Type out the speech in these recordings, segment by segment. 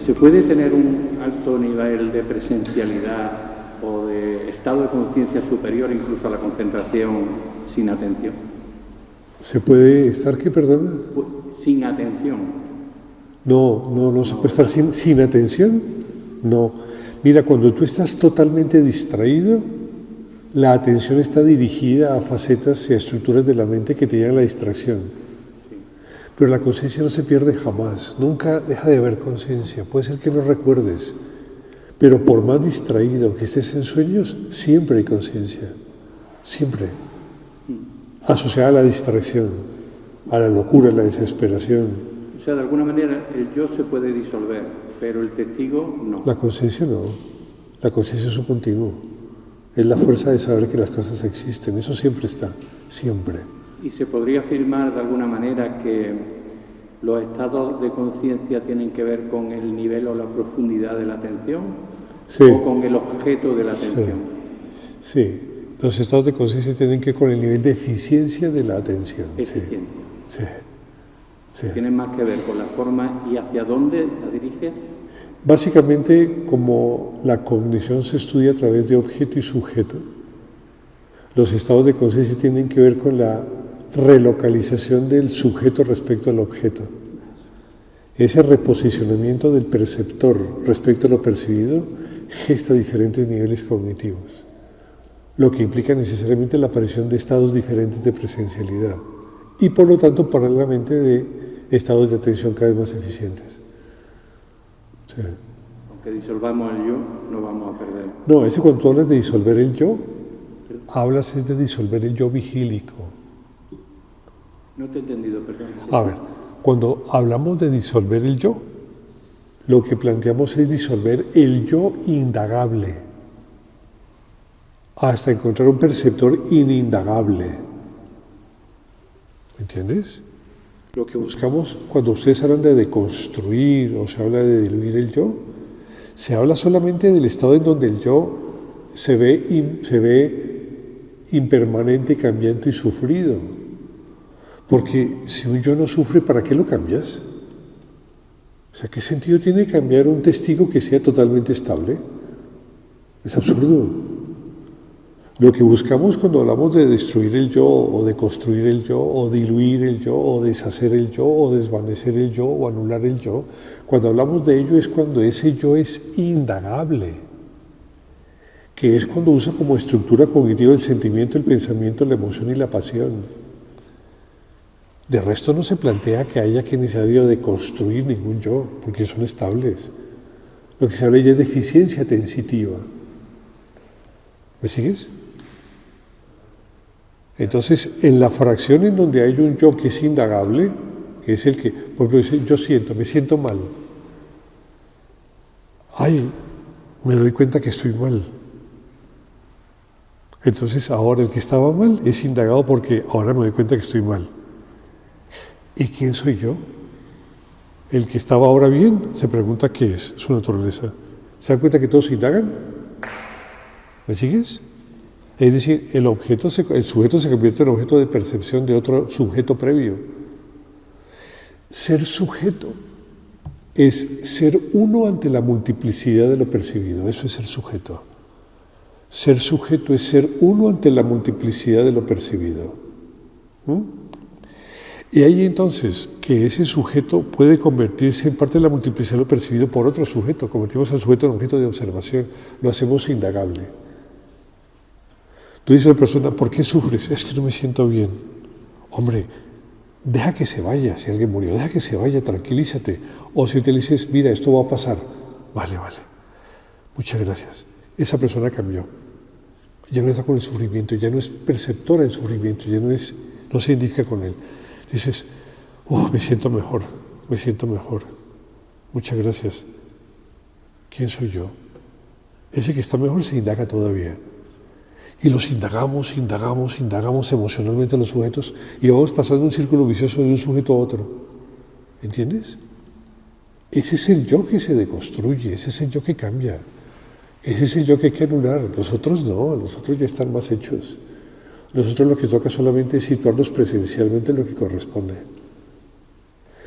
¿Se puede tener un alto nivel de presencialidad o de estado de conciencia superior incluso a la concentración sin atención? ¿Se puede estar qué, perdona? Sin atención. No se puede estar sin atención. No. Mira, cuando tú estás totalmente distraído, la atención está dirigida a facetas y a estructuras de la mente que te llevan a la distracción. Pero la conciencia no se pierde jamás, nunca deja de haber conciencia. Puede ser que no recuerdes, pero por más distraído que estés en sueños, siempre hay conciencia, siempre. Asociada a la distracción, a la locura, a la desesperación. O sea, de alguna manera el yo se puede disolver, pero el testigo no. La conciencia no, la conciencia es un continuo. Es la fuerza de saber que las cosas existen, eso siempre está, siempre. ¿Y se podría afirmar de alguna manera que los estados de conciencia tienen que ver con el nivel o la profundidad de la atención? Sí. ¿O con el objeto de la atención? Sí. Los estados de conciencia tienen que ver con el nivel de eficiencia de la atención. Eficiencia. Sí. ¿Tienen más que ver con la forma y hacia dónde la diriges? Básicamente, como la cognición se estudia a través de objeto y sujeto, los estados de conciencia tienen que ver con la relocalización del sujeto respecto al objeto. Ese reposicionamiento del perceptor respecto a lo percibido gesta diferentes niveles cognitivos, lo que implica necesariamente la aparición de estados diferentes de presencialidad y por lo tanto paralelamente de estados de atención cada vez más eficientes. Sí. Aunque disolvamos el yo, no vamos a perder. No, ese cuando tú hablas de disolver el yo, hablas es de disolver el yo vigílico. No te he entendido, perdón. A ver, cuando hablamos de disolver el yo, lo que planteamos es disolver el yo indagable hasta encontrar un perceptor inindagable. ¿Me entiendes? Lo que buscamos cuando ustedes hablan de deconstruir o se habla de diluir el yo, se habla solamente del estado en donde el yo se ve impermanente, cambiante y sufrido. Porque si un yo no sufre, ¿para qué lo cambias? O sea, ¿qué sentido tiene cambiar un testigo que sea totalmente estable? Es absurdo. Lo que buscamos cuando hablamos de destruir el yo, o de construir el yo, o diluir el yo, o deshacer el yo, o desvanecer el yo, o anular el yo, cuando hablamos de ello es cuando ese yo es indagable, que es cuando usa como estructura cognitiva el sentimiento, el pensamiento, la emoción y la pasión. De resto no se plantea que haya que necesario de construir ningún yo, porque son estables. Lo que se habla ya es de eficiencia tensitiva. ¿Me sigues? Entonces, en la fracción en donde hay un yo que es indagable, que es el que, por ejemplo, dice, me siento mal. Ay, me doy cuenta que estoy mal. Entonces, ahora el que estaba mal es indagado porque ahora me doy cuenta que estoy mal. ¿Y quién soy yo? El que estaba ahora bien se pregunta qué es su naturaleza. ¿Se dan cuenta que todos se indagan? ¿Me sigues? Es decir, el sujeto se convierte en objeto de percepción de otro sujeto previo. Ser sujeto es ser uno ante la multiplicidad de lo percibido. Eso es ser sujeto. Ser sujeto es ser uno ante la multiplicidad de lo percibido. Y ahí entonces que ese sujeto puede convertirse en parte de la multiplicidad de lo percibido por otro sujeto. Convertimos al sujeto en objeto de observación. Lo hacemos indagable. Tú dices a la persona, ¿por qué sufres? Es que no me siento bien. Hombre, deja que se vaya si alguien murió. Deja que se vaya, tranquilízate. O si te dices, mira, esto va a pasar. Vale. Muchas gracias. Esa persona cambió. Ya no está con el sufrimiento, ya no es perceptora del sufrimiento, ya no se identifica con él. Dices, me siento mejor. Muchas gracias. ¿Quién soy yo? Ese que está mejor se indaga todavía. Y los indagamos emocionalmente a los sujetos y vamos pasando un círculo vicioso de un sujeto a otro. ¿Entiendes? Ese es el yo que se deconstruye, ese es el yo que cambia. Ese es el yo que hay que anular. Los otros no, los otros ya están más hechos. Nosotros lo que toca solamente es situarnos presencialmente en lo que corresponde.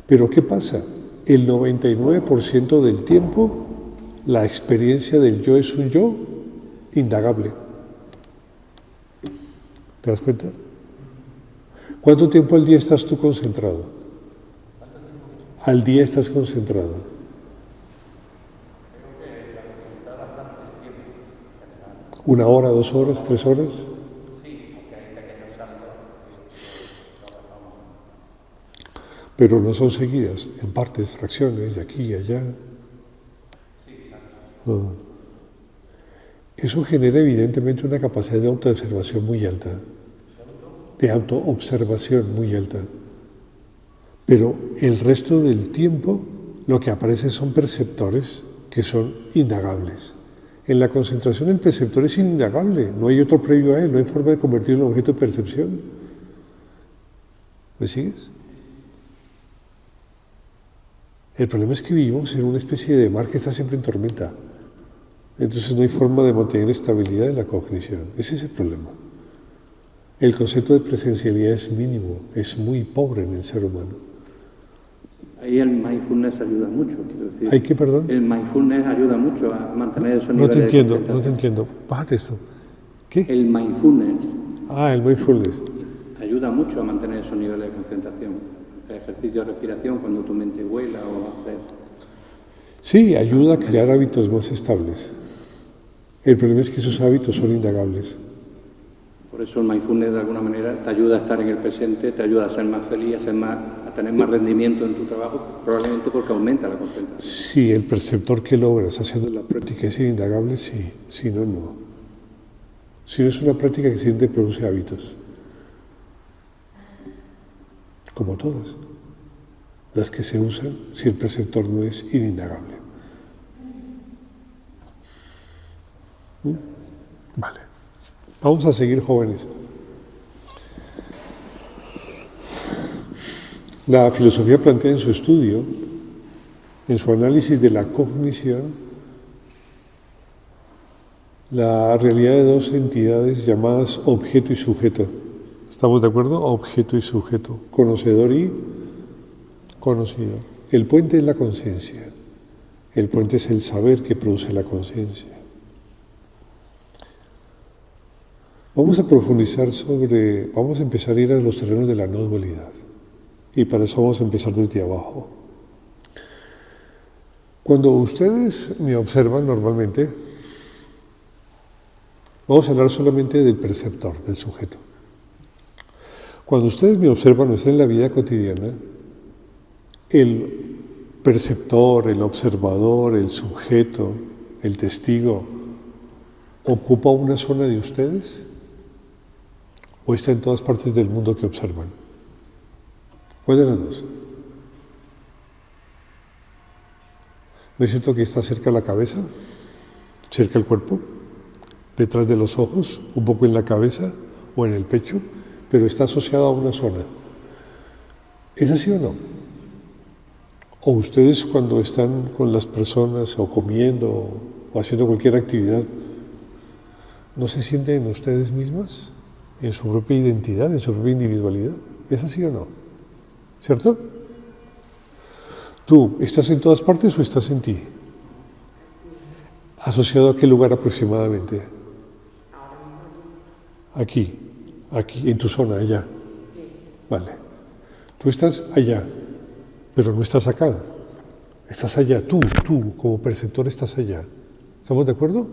Pero ¿qué pasa? el 99% del tiempo la experiencia del yo es un yo indagable. ¿Te das cuenta? ¿Cuánto tiempo al día estás tú concentrado? Al día estás concentrado. ¿1 hora, 2 horas, 3 horas? Pero no son seguidas, en partes, fracciones, de aquí y allá. No. Eso genera evidentemente una capacidad de autoobservación muy alta, de autoobservación muy alta. Pero el resto del tiempo lo que aparece son perceptores que son indagables. En la concentración el perceptor es indagable, no hay otro previo a él, no hay forma de convertirlo en objeto de percepción. ¿Me sigues? El problema es que vivimos en una especie de mar que está siempre en tormenta. Entonces no hay forma de mantener estabilidad en la cognición. Ese es el problema. El concepto de presencialidad es mínimo, es muy pobre en el ser humano. Ahí el mindfulness ayuda mucho, quiero decir. ¿Hay que, perdón? El mindfulness ayuda mucho a mantener esos No niveles te entiendo, de no te entiendo. Bájate esto. ¿Qué? El mindfulness El mindfulness. ayuda mucho a mantener esos niveles de concentración. El ejercicio de respiración cuando tu mente vuela o haces... Sí, ayuda a crear hábitos más estables. El problema es que esos hábitos son indagables. Por eso el mindfulness de alguna manera te ayuda a estar en el presente, te ayuda a ser más feliz, a tener más rendimiento en tu trabajo, probablemente porque aumenta la concentración. Sí, el perceptor que logras haciendo la práctica es indagable, sí. Si no, no. Si no es una práctica que siempre produce hábitos. Como todas. Las que se usan si el perceptor no es inindagable. Vale. Vamos a seguir, jóvenes. La filosofía plantea en su estudio, en su análisis de la cognición, la realidad de dos entidades llamadas objeto y sujeto. ¿Estamos de acuerdo? Objeto y sujeto. Conocedor y conocido. El puente es la conciencia. El puente es el saber que produce la conciencia. Vamos a profundizar vamos a empezar a ir a los terrenos de la no dualidad. Y para eso vamos a empezar desde abajo. Cuando ustedes me observan normalmente, vamos a hablar solamente del perceptor, del sujeto. Cuando ustedes me observan o están en la vida cotidiana, el perceptor, el observador, el sujeto, el testigo, ¿ocupa una zona de ustedes? ¿O está en todas partes del mundo que observan? ¿Cuál de las dos? ¿No es cierto que está cerca de la cabeza? ¿Cerca del cuerpo? ¿Detrás de los ojos? ¿Un poco en la cabeza o en el pecho? Pero está asociado a una zona. ¿Es así o no? ¿O ustedes cuando están con las personas o comiendo o haciendo cualquier actividad, no se sienten ustedes mismas en su propia identidad, en su propia individualidad? ¿Es así o no? ¿Cierto? ¿Tú estás en todas partes o estás en ti? ¿Asociado a qué lugar aproximadamente? Aquí, en tu zona, allá. Vale. Tú estás allá, pero no estás acá. Estás allá, tú como perceptor estás allá. ¿Estamos de acuerdo?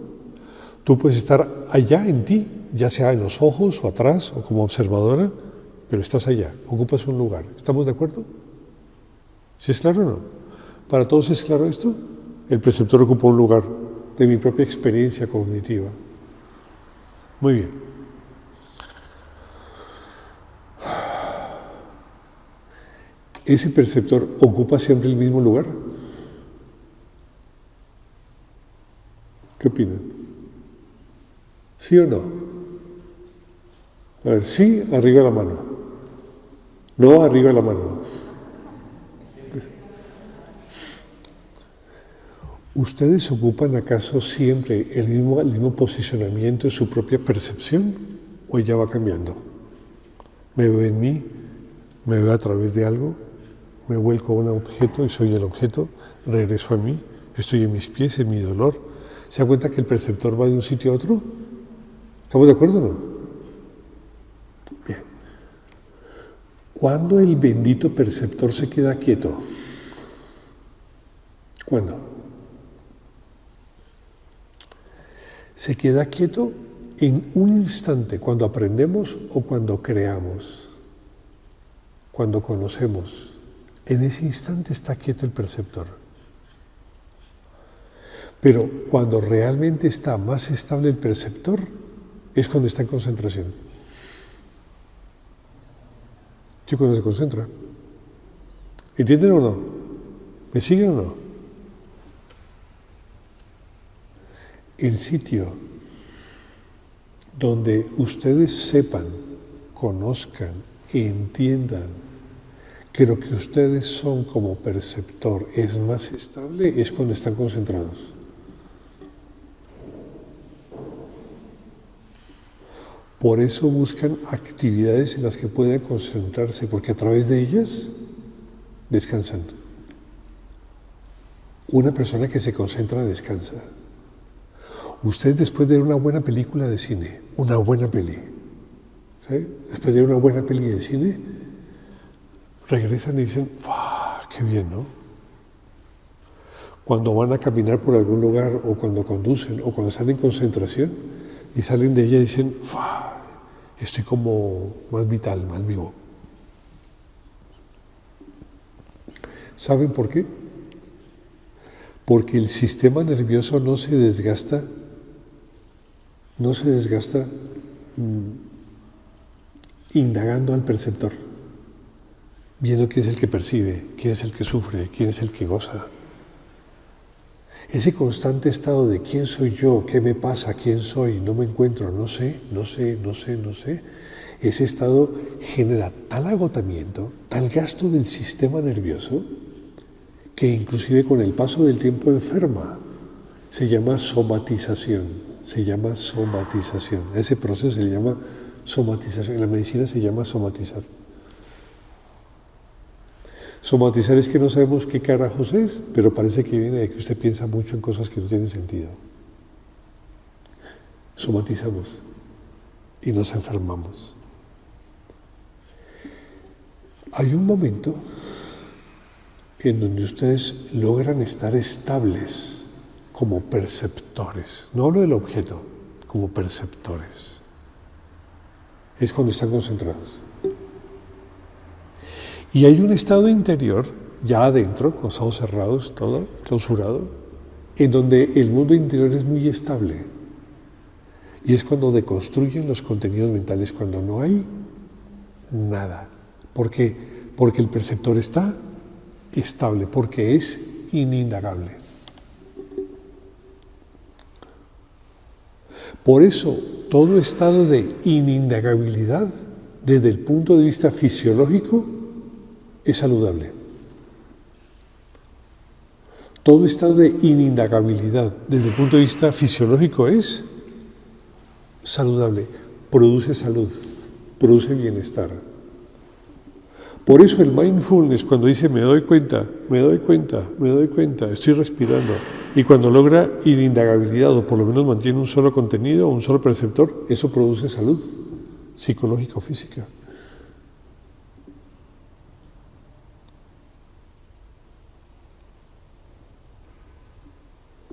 Tú puedes estar allá en ti, ya sea en los ojos o atrás o como observadora, pero estás allá, ocupas un lugar. ¿Estamos de acuerdo? ¿Sí es claro o no? ¿Para todos es claro esto? El perceptor ocupa un lugar de mi propia experiencia cognitiva. Muy bien. ¿Ese perceptor ocupa siempre el mismo lugar? ¿Qué opinan? ¿Sí o no? A ver, sí, arriba la mano. No, arriba la mano. ¿Ustedes ocupan acaso siempre el mismo posicionamiento en su propia percepción o ella va cambiando? ¿Me veo en mí? ¿Me veo a través de algo? me vuelco a un objeto y soy el objeto, regreso a mí, estoy en mis pies, en mi dolor. ¿Se da cuenta que el perceptor va de un sitio a otro? ¿Estamos de acuerdo o no? Bien. ¿Cuándo el bendito perceptor se queda quieto? ¿Cuándo? Se queda quieto en un instante, cuando aprendemos o cuando creamos, cuando conocemos. En ese instante está quieto el perceptor. Pero cuando realmente está más estable el perceptor, es cuando está en concentración. ¿Sí, cuando se concentra? ¿Entienden o no? ¿Me siguen o no? El sitio donde ustedes sepan, conozcan, entiendan que lo que ustedes son como perceptor es más estable, es cuando están concentrados. Por eso buscan actividades en las que puedan concentrarse, porque a través de ellas descansan. Una persona que se concentra descansa. Ustedes después de ver una buena película de cine, una buena peli, ¿sí? Después de ver una buena peli de cine, regresan y dicen, ¡ah, qué bien!, ¿no? Cuando van a caminar por algún lugar o cuando conducen o cuando están en concentración y salen de ella y dicen, ¡ah! Estoy como más vital, más vivo. ¿Saben por qué? Porque el sistema nervioso no se desgasta indagando al perceptor, viendo quién es el que percibe, quién es el que sufre, quién es el que goza. Ese constante estado de quién soy yo, qué me pasa, quién soy, no me encuentro, no sé, ese estado genera tal agotamiento, tal gasto del sistema nervioso, que inclusive con el paso del tiempo enferma. Se llama somatización. Ese proceso se le llama somatización. En la medicina se llama somatizar. Somatizar es que no sabemos qué carajos es, pero parece que viene de que usted piensa mucho en cosas que no tienen sentido. Somatizamos y nos enfermamos. Hay un momento en donde ustedes logran estar estables como perceptores. No hablo del objeto, como perceptores. Es cuando están concentrados. Y hay un estado interior, ya adentro, con los ojos cerrados, todo clausurado, en donde el mundo interior es muy estable. Y es cuando deconstruyen los contenidos mentales, cuando no hay nada. ¿Por qué? Porque el perceptor está estable, porque es inindagable. Por eso, todo estado de inindagabilidad, desde el punto de vista fisiológico, es saludable. Todo estado de inindagabilidad, desde el punto de vista fisiológico, es saludable. Produce salud, produce bienestar. Por eso el mindfulness, cuando dice me doy cuenta, estoy respirando, y cuando logra inindagabilidad, o por lo menos mantiene un solo contenido, un solo perceptor, eso produce salud psicológica o física.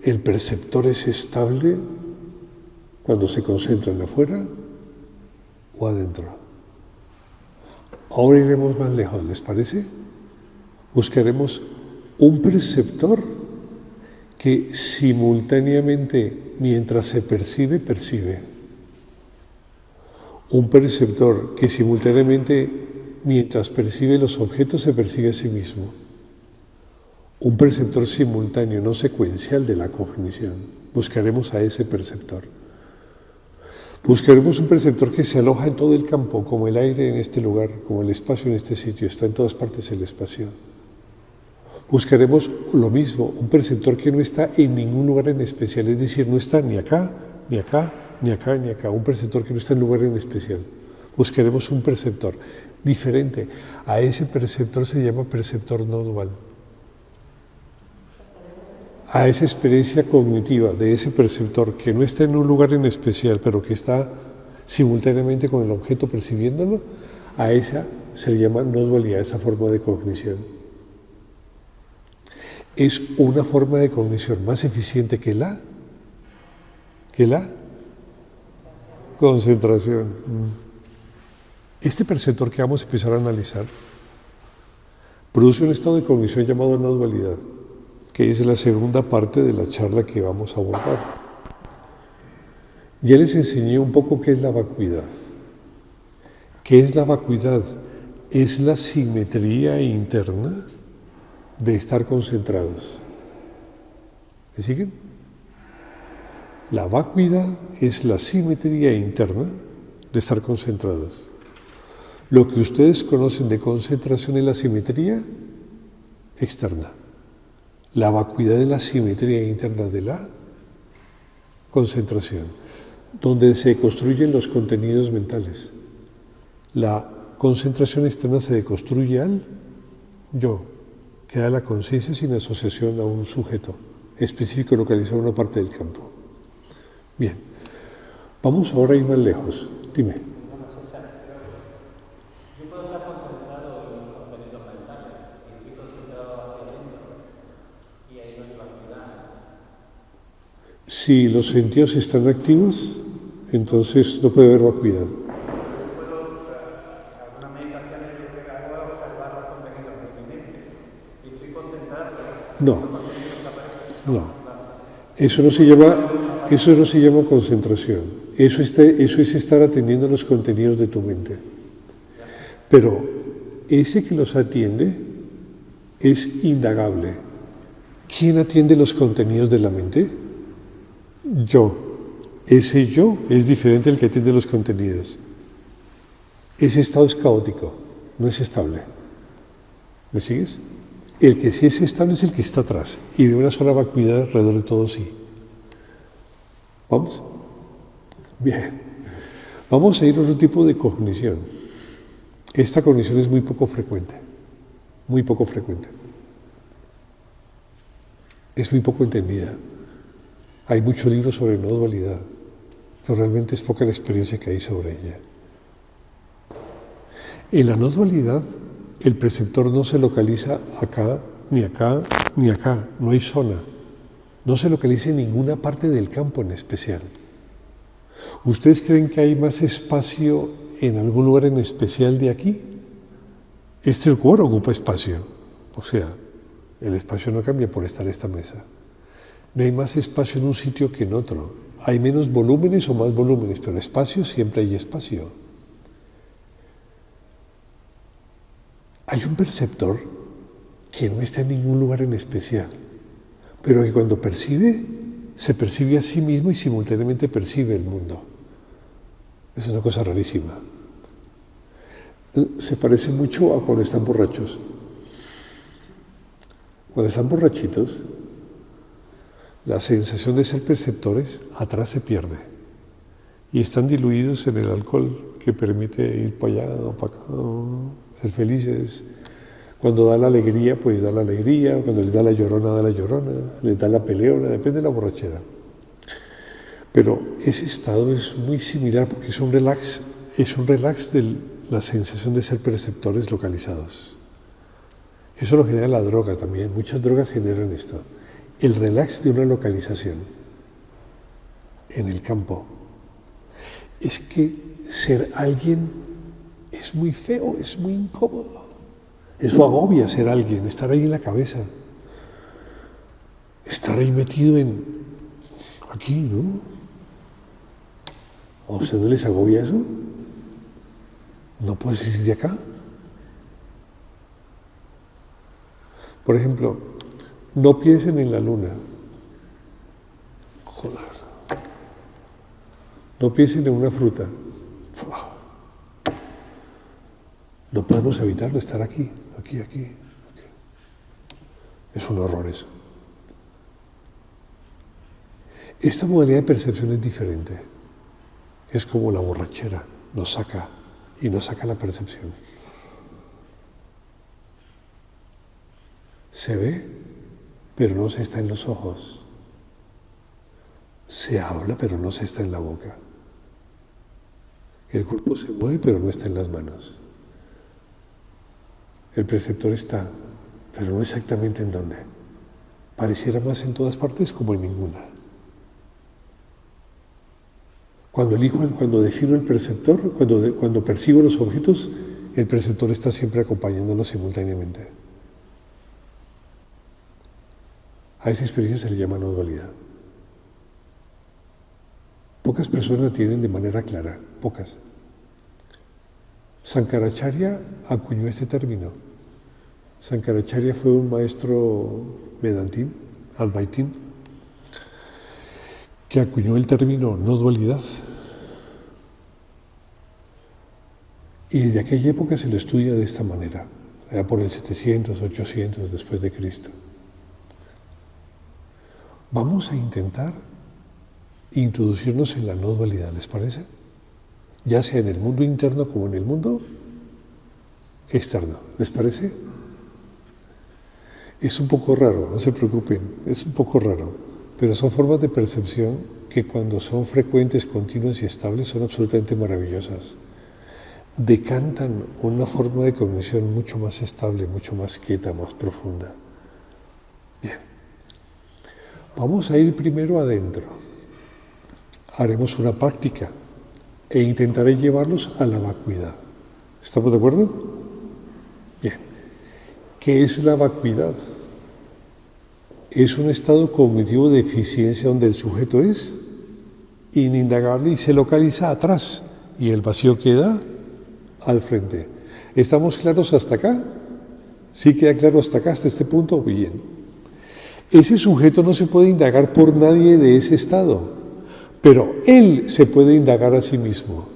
El perceptor es estable cuando se concentra en afuera o adentro. Ahora iremos más lejos, ¿les parece? Buscaremos un perceptor que simultáneamente, mientras se percibe, percibe. Un perceptor que simultáneamente, mientras percibe los objetos, se percibe a sí mismo. Un perceptor simultáneo, no secuencial de la cognición. Buscaremos a ese perceptor. Buscaremos un perceptor que se aloja en todo el campo, como el aire en este lugar, como el espacio en este sitio, está en todas partes el espacio. Buscaremos lo mismo, un perceptor que no está en ningún lugar en especial, es decir, no está ni acá, ni acá, ni acá, ni acá, un perceptor que no está en lugar en especial. Buscaremos un perceptor diferente. A ese perceptor se llama perceptor no dual. A esa experiencia cognitiva de ese perceptor que no está en un lugar en especial, pero que está simultáneamente con el objeto percibiéndolo, a esa se le llama no dualidad, esa forma de cognición. Es una forma de cognición más eficiente que la concentración. Este perceptor que vamos a empezar a analizar produce un estado de cognición llamado no dualidad, que es la segunda parte de la charla que vamos a abordar. Ya les enseñé un poco qué es la vacuidad. ¿Qué es la vacuidad? Es la simetría interna de estar concentrados. ¿Me siguen? La vacuidad es la simetría interna de estar concentrados. Lo que ustedes conocen de concentración es la simetría externa. La vacuidad es la simetría interna de la concentración, donde se construyen los contenidos mentales. La concentración externa se deconstruye al yo, queda la conciencia sin asociación a un sujeto específico localizado en una parte del campo. Bien, vamos ahora a ir más lejos. Dime. Yo puedo estar concentrado en los contenidos mentales y estoy concentrado hacia adentro y ahí no hay vacuidad. Si los sentidos están activos, entonces no puede haber vacuidad. Alguna meditación es lo que hago es observar los contenidos de mi mente y estoy concentrado en No, los contenidos que aparecen. no. Eso no se llama concentración. Eso es estar atendiendo a los contenidos de tu mente. Pero ese que los atiende es indagable. ¿Quién atiende los contenidos de la mente? Yo. Ese yo es diferente al que atiende los contenidos. Ese estado es caótico, no es estable. ¿Me sigues? El que sí es estable es el que está atrás y de una sola vacuidad alrededor de todo sí. ¿Vamos? Bien. Vamos a ir a otro tipo de cognición. Esta cognición es muy poco frecuente. Muy poco frecuente. Es muy poco entendida. Hay muchos libros sobre no dualidad, pero realmente es poca la experiencia que hay sobre ella. En la no dualidad, el perceptor no se localiza acá, ni acá, ni acá. No hay zona. No se localiza en ninguna parte del campo en especial. ¿Ustedes creen que hay más espacio en algún lugar en especial de aquí? Este lugar ocupa espacio. O sea, el espacio no cambia por estar esta mesa. No hay más espacio en un sitio que en otro. Hay menos volúmenes o más volúmenes, pero espacio siempre hay espacio. Hay un perceptor que no está en ningún lugar en especial, pero que cuando percibe, se percibe a sí mismo y simultáneamente percibe el mundo. Es una cosa rarísima. Se parece mucho a cuando están borrachos. Cuando están borrachitos, la sensación de ser perceptores atrás se pierde y están diluidos en el alcohol que permite ir para allá o para acá, ser felices. Cuando da la alegría, pues da la alegría, cuando les da la llorona, les da la peleona, depende de la borrachera. Pero ese estado es muy similar porque es un relax de la sensación de ser perceptores localizados. Eso lo genera la droga también, muchas drogas generan esto. El relax de una localización en el campo. Es que ser alguien es muy feo, es muy incómodo. Eso agobia ser alguien, estar ahí en la cabeza. Estar ahí metido aquí, ¿no? ¿A usted no les agobia eso? ¿No puedes salir de acá? Por ejemplo, no piensen en la luna. Joder. No piensen en una fruta. No podemos evitarlo, estar aquí. Es un horror eso. Esta modalidad de percepción es diferente. Es como la borrachera, nos saca la percepción. Se ve, pero no se está en los ojos. Se habla, pero no se está en la boca. El cuerpo se mueve, pero no está en las manos. El perceptor está, pero no exactamente en dónde. Pareciera más en todas partes como en ninguna. Cuando defino el perceptor, cuando percibo los objetos, el perceptor está siempre acompañándolos simultáneamente. A esa experiencia se le llama no dualidad. Pocas personas la tienen de manera clara, pocas. Sankaracharya acuñó este término. Sankaracharya fue un maestro Vedantín, Advaitín, que acuñó el término no dualidad. Y desde aquella época se lo estudia de esta manera, allá por el 700, 800 después de Cristo. Vamos a intentar introducirnos en la no dualidad, ¿les parece? Ya sea en el mundo interno como en el mundo externo, ¿les parece? Es un poco raro, no se preocupen, es un poco raro, pero son formas de percepción que cuando son frecuentes, continuas y estables son absolutamente maravillosas. Decantan una forma de cognición mucho más estable, mucho más quieta, más profunda. Bien. Vamos a ir primero adentro. Haremos una práctica e intentaré llevarlos a la vacuidad. ¿Estamos de acuerdo? Bien. ¿Qué es la vacuidad? Es un estado cognitivo de eficiencia donde el sujeto es inindagable y se localiza atrás y el vacío queda al frente. ¿Estamos claros hasta acá? ¿Sí queda claro hasta acá, hasta este punto? Bien. Ese sujeto no se puede indagar por nadie de ese estado, pero él se puede indagar a sí mismo.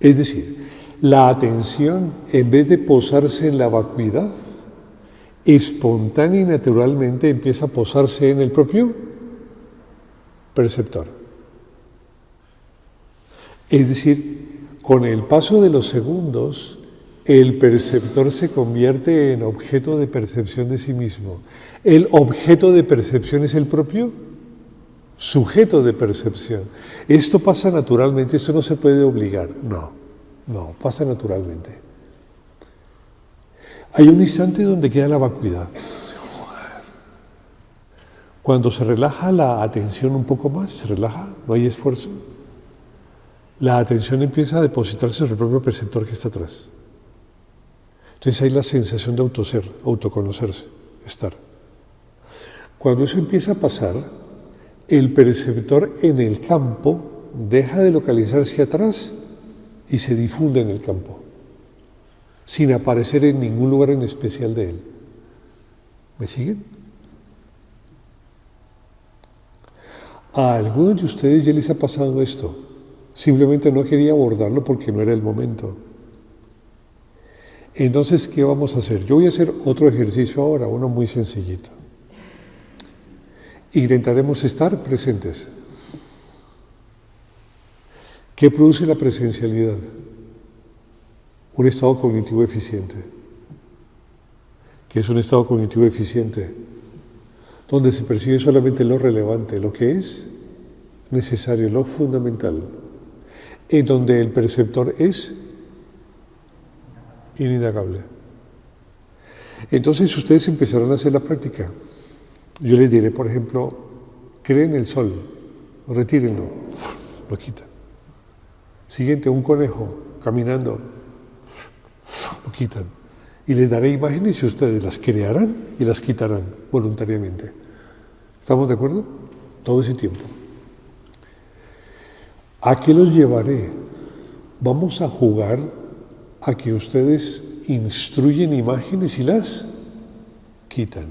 Es decir, la atención, en vez de posarse en la vacuidad, espontánea y naturalmente empieza a posarse en el propio perceptor. Es decir, con el paso de los segundos, el perceptor se convierte en objeto de percepción de sí mismo. El objeto de percepción es el propio sujeto de percepción. Esto pasa naturalmente, esto no se puede obligar. No, pasa naturalmente. Hay un instante donde queda la vacuidad. Cuando se relaja la atención un poco más, se relaja, no hay esfuerzo, la atención empieza a depositarse sobre el propio perceptor que está atrás. Entonces hay la sensación de autoser, autoconocerse, estar. Cuando eso empieza a pasar, el perceptor en el campo deja de localizarse atrás y se difunde en el campo, sin aparecer en ningún lugar en especial de él. ¿Me siguen? A algunos de ustedes ya les ha pasado esto. Simplemente no quería abordarlo porque no era el momento. Entonces, ¿qué vamos a hacer? Yo voy a hacer otro ejercicio ahora, uno muy sencillito. Intentaremos estar presentes. ¿Qué produce la presencialidad? Un estado cognitivo eficiente. ¿Qué es un estado cognitivo eficiente? Donde se percibe solamente lo relevante, lo que es necesario, lo fundamental, en donde el perceptor es inindagable. Entonces ustedes empezarán a hacer la práctica. Yo les diré, por ejemplo, creen el sol, retírenlo, lo quitan. Siguiente, un conejo caminando, lo quitan. Y les daré imágenes y ustedes las crearán y las quitarán voluntariamente. ¿Estamos de acuerdo? Todo ese tiempo. ¿A qué los llevaré? Vamos a jugar a que ustedes instruyen imágenes y las quitan.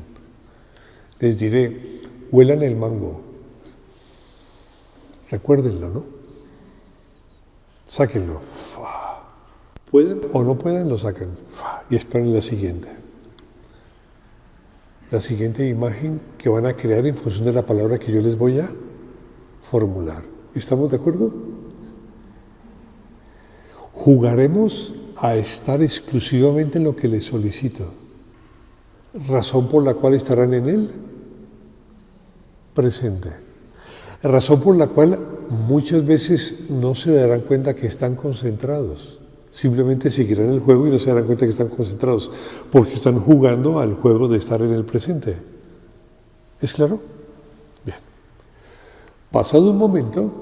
Les diré, huelan el mango. Recuérdenlo, ¿no? Sáquenlo. ¿Pueden o no pueden? Lo sacan y esperan la siguiente. La siguiente imagen que van a crear en función de la palabra que yo les voy a formular. ¿Estamos de acuerdo? Jugaremos a estar exclusivamente en lo que les solicito. razón por la cual estarán en el presente. Razón por la cual muchas veces no se darán cuenta que están concentrados. Simplemente seguirán el juego y no se darán cuenta que están concentrados, porque están jugando al juego de estar en el presente. ¿Es claro? Bien. Pasado un momento,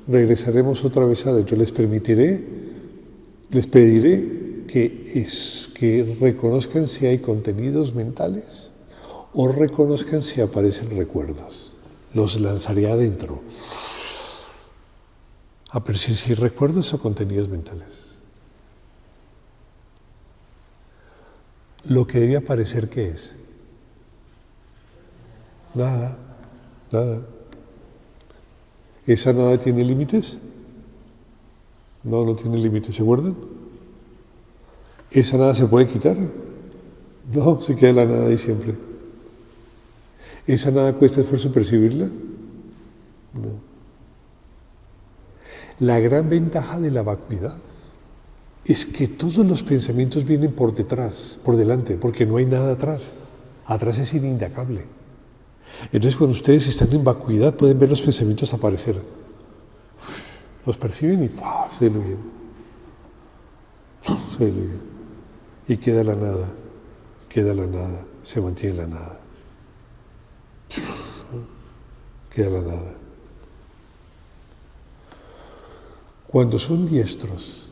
regresaremos otra vez adentro. Les pediré que reconozcan si hay contenidos mentales o reconozcan si aparecen recuerdos. Los lanzaré adentro a percibir si hay recuerdos o contenidos mentales. Lo que debe aparecer, ¿qué es? Nada, nada. ¿Esa nada tiene límites? No, no tiene límites, ¿se acuerdan? ¿Esa nada se puede quitar? No, se queda la nada ahí siempre. ¿Esa nada cuesta esfuerzo percibirla? No. La gran ventaja de la vacuidad es que todos los pensamientos vienen por detrás, por delante, porque no hay nada atrás. Atrás es inindagable. Entonces, cuando ustedes están en vacuidad, pueden ver los pensamientos aparecer. Los perciben y se diluyen. Se diluyen. Y queda la nada, se mantiene la nada. Queda la nada. Cuando son diestros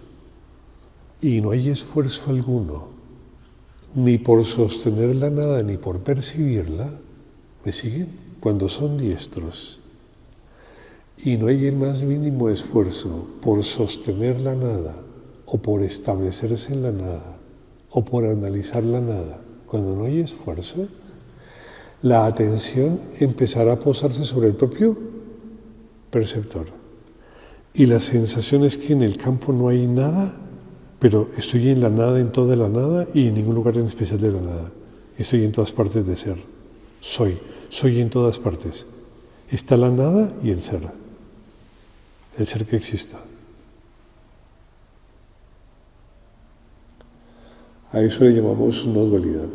y no hay esfuerzo alguno, ni por sostener la nada, ni por percibirla, ¿me siguen? Cuando son diestros y no hay el más mínimo esfuerzo por sostener la nada, o por establecerse en la nada, o por analizar la nada, cuando no hay esfuerzo, la atención empezará a posarse sobre el propio perceptor. Y la sensación es que en el campo no hay nada, pero estoy en la nada, en toda la nada, y en ningún lugar en especial de la nada. Estoy en todas partes de ser. Soy en todas partes. Está la nada y el ser que exista. A eso le llamamos no dualidad.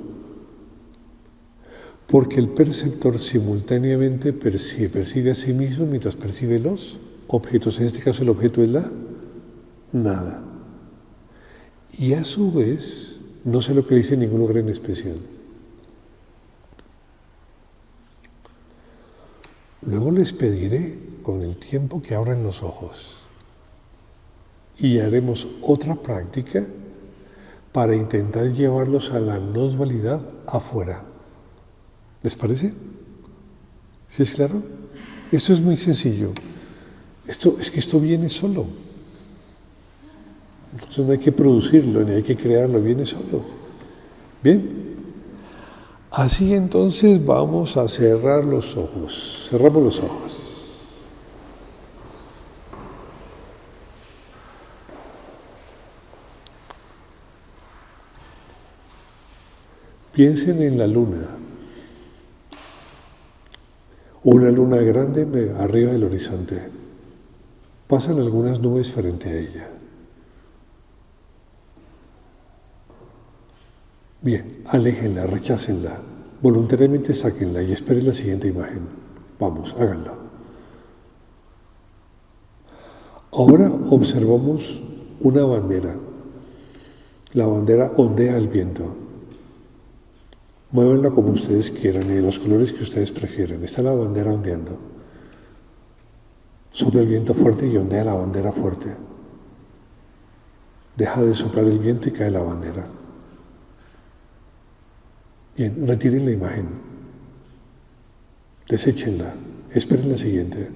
Porque el perceptor simultáneamente percibe a sí mismo mientras percibe los objetos. En este caso el objeto es la nada. Y a su vez, no se localiza en ningún lugar en especial. Luego les pediré con el tiempo que abran los ojos y haremos otra práctica para intentar llevarlos a la no dualidad afuera. ¿Les parece? ¿Sí es claro? Esto es muy sencillo. Esto viene solo. Entonces no hay que producirlo, ni hay que crearlo, viene solo. ¿Bien? Así entonces vamos a cerrar los ojos. Cerramos los ojos. Piensen en la luna. Una luna grande arriba del horizonte. Pasan algunas nubes frente a ella. Bien, aléjenla, rechácenla, voluntariamente sáquenla y esperen la siguiente imagen. Vamos, háganlo. Ahora observamos una bandera. La bandera ondea al viento. Muévanla como ustedes quieran y de los colores que ustedes prefieren. Está la bandera ondeando. Sopla el viento fuerte y ondea la bandera fuerte. Deja de soplar el viento y cae la bandera. Bien, retiren la imagen. Deséchenla. Esperen la siguiente.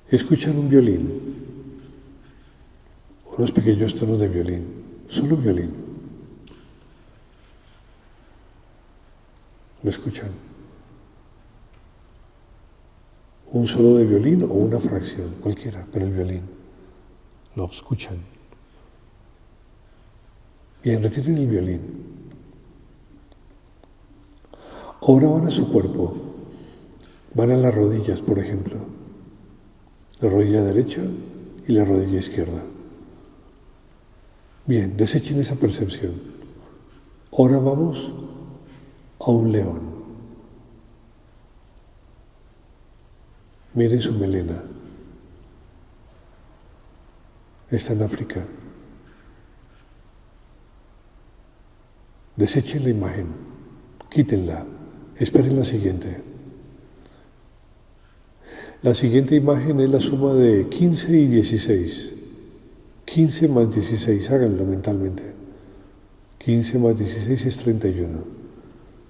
Escuchan un violín. Unos pequeños tonos de violín. Solo violín. ¿Lo escuchan? Un solo de violín o una fracción, cualquiera, pero el violín. Lo escuchan. Bien, retiren el violín. Ahora van a su cuerpo. Van a las rodillas, por ejemplo. La rodilla derecha y la rodilla izquierda. Bien, desechen esa percepción. Ahora vamos a un león. Miren su melena. Está en África. Desechen la imagen, quítenla, esperen la siguiente. La siguiente imagen es la suma de 15 y 16. 15 más 16, háganlo mentalmente. 15 más 16 es 31.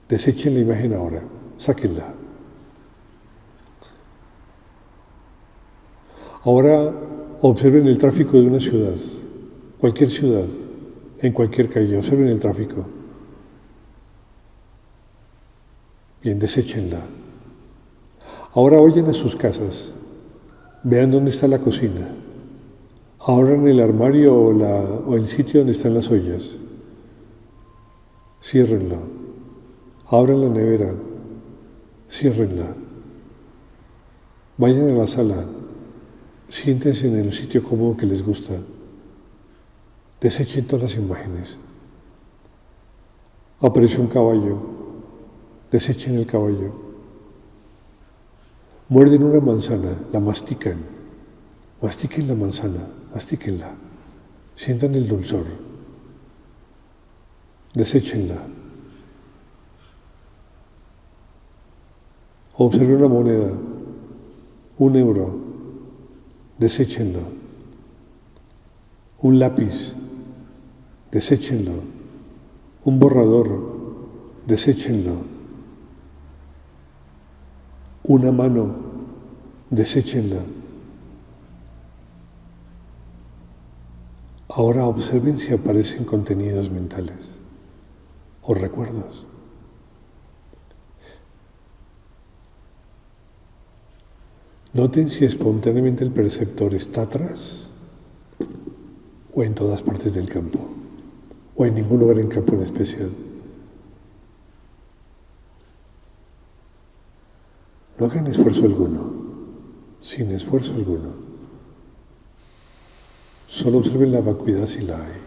Desechen la imagen ahora, sáquenla. Ahora observen el tráfico de una ciudad, cualquier ciudad, en cualquier calle, observen el tráfico. Bien, deséchenla. Ahora vayan a sus casas, vean dónde está la cocina, abran el armario o el sitio donde están las ollas, ciérrenlo, abran la nevera, ciérrenla, vayan a la sala, siéntense en el sitio cómodo que les gusta, desechen todas las imágenes. Apareció un caballo, desechen el caballo. Muerden una manzana, la mastican, mastiquen la manzana, mastíquenla, sientan el dulzor, deséchenla. Observen una moneda, €1, deséchenlo. Un lápiz, deséchenlo. Un borrador, deséchenlo. Una mano, deséchenla. Ahora observen si aparecen contenidos mentales o recuerdos. Noten si espontáneamente el perceptor está atrás o en todas partes del campo o en ningún lugar en campo en especial. No hagan esfuerzo alguno, sin esfuerzo alguno. Solo observen la vacuidad si la hay,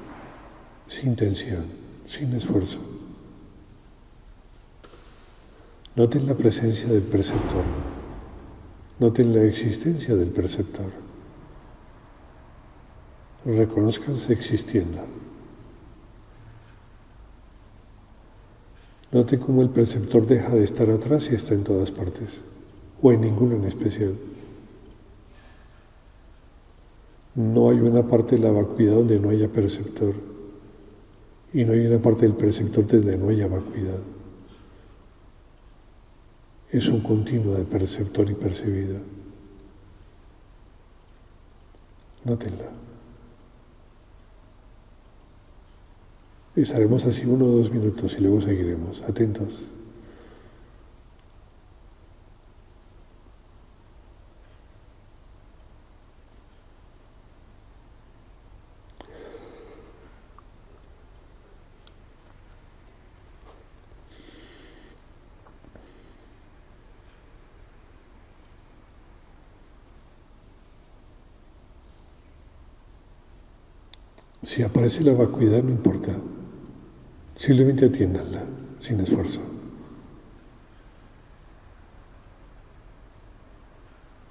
sin tensión, sin esfuerzo. Noten la presencia del perceptor, noten la existencia del perceptor. Reconózcanse existiendo. Noten cómo el perceptor deja de estar atrás y está en todas partes, o en ninguno en especial. No hay una parte de la vacuidad donde no haya perceptor, y no hay una parte del perceptor donde no haya vacuidad. Es un continuo de perceptor y percibido. Nótenla. Estaremos así 1 o 2 minutos y luego seguiremos. Atentos. Si aparece la vacuidad, no importa. Simplemente atiéndanla, sin esfuerzo.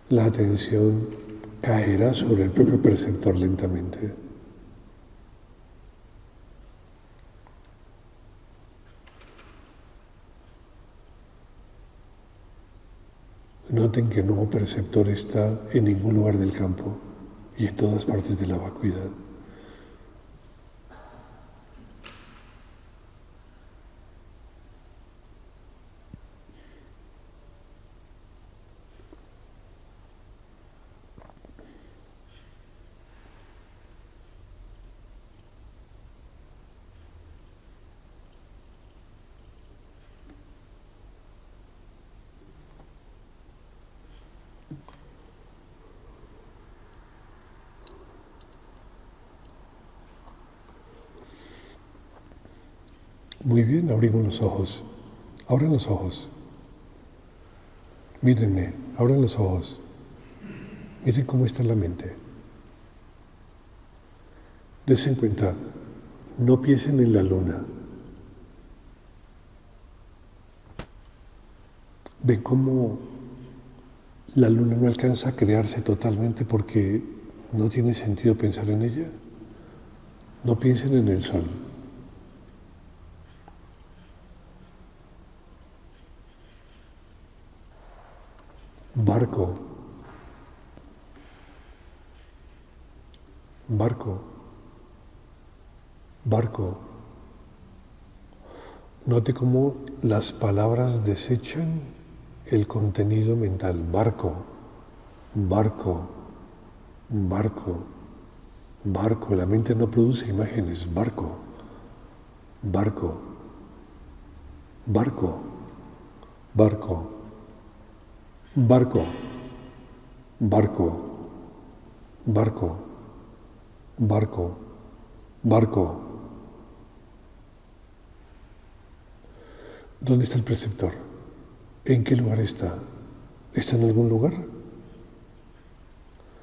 La atención caerá sobre el propio perceptor lentamente. Noten que el nuevo perceptor está en ningún lugar del campo y en todas partes de la vacuidad. Muy bien, abrimos los ojos. Abran los ojos. Mírenme, abran los ojos. Miren cómo está la mente. Dense cuenta, no piensen en la luna, ven cómo la luna no alcanza a crearse totalmente porque no tiene sentido pensar en ella. No piensen en el sol. Barco. Barco. Barco. Note cómo las palabras desechan el contenido mental. Barco, barco, barco, barco. La mente no produce imágenes. Barco, barco, barco, barco, barco, barco, barco, barco, barco. ¿Dónde está el preceptor? ¿En qué lugar está? ¿Está en algún lugar?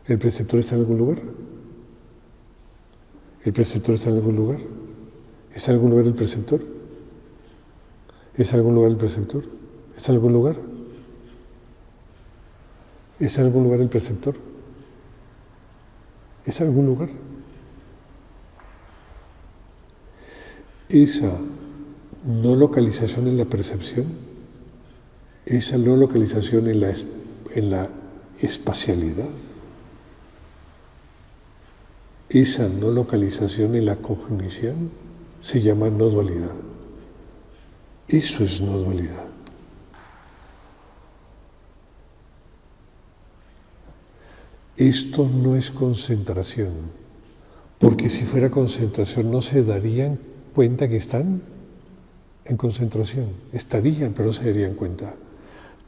¿El preceptor está en algún lugar? ¿El preceptor está en algún lugar? ¿Está en algún lugar el preceptor? ¿Está en algún lugar el preceptor? ¿Está en algún lugar? ¿Está en algún lugar el preceptor? ¿Está en algún lugar? Esa no localización en la percepción, esa no localización en la espacialidad, esa no localización en la cognición se llama no dualidad. Eso es no dualidad. Esto no es concentración, porque si fuera concentración no se darían cuenta que están en concentración. Estarían, pero no se darían cuenta.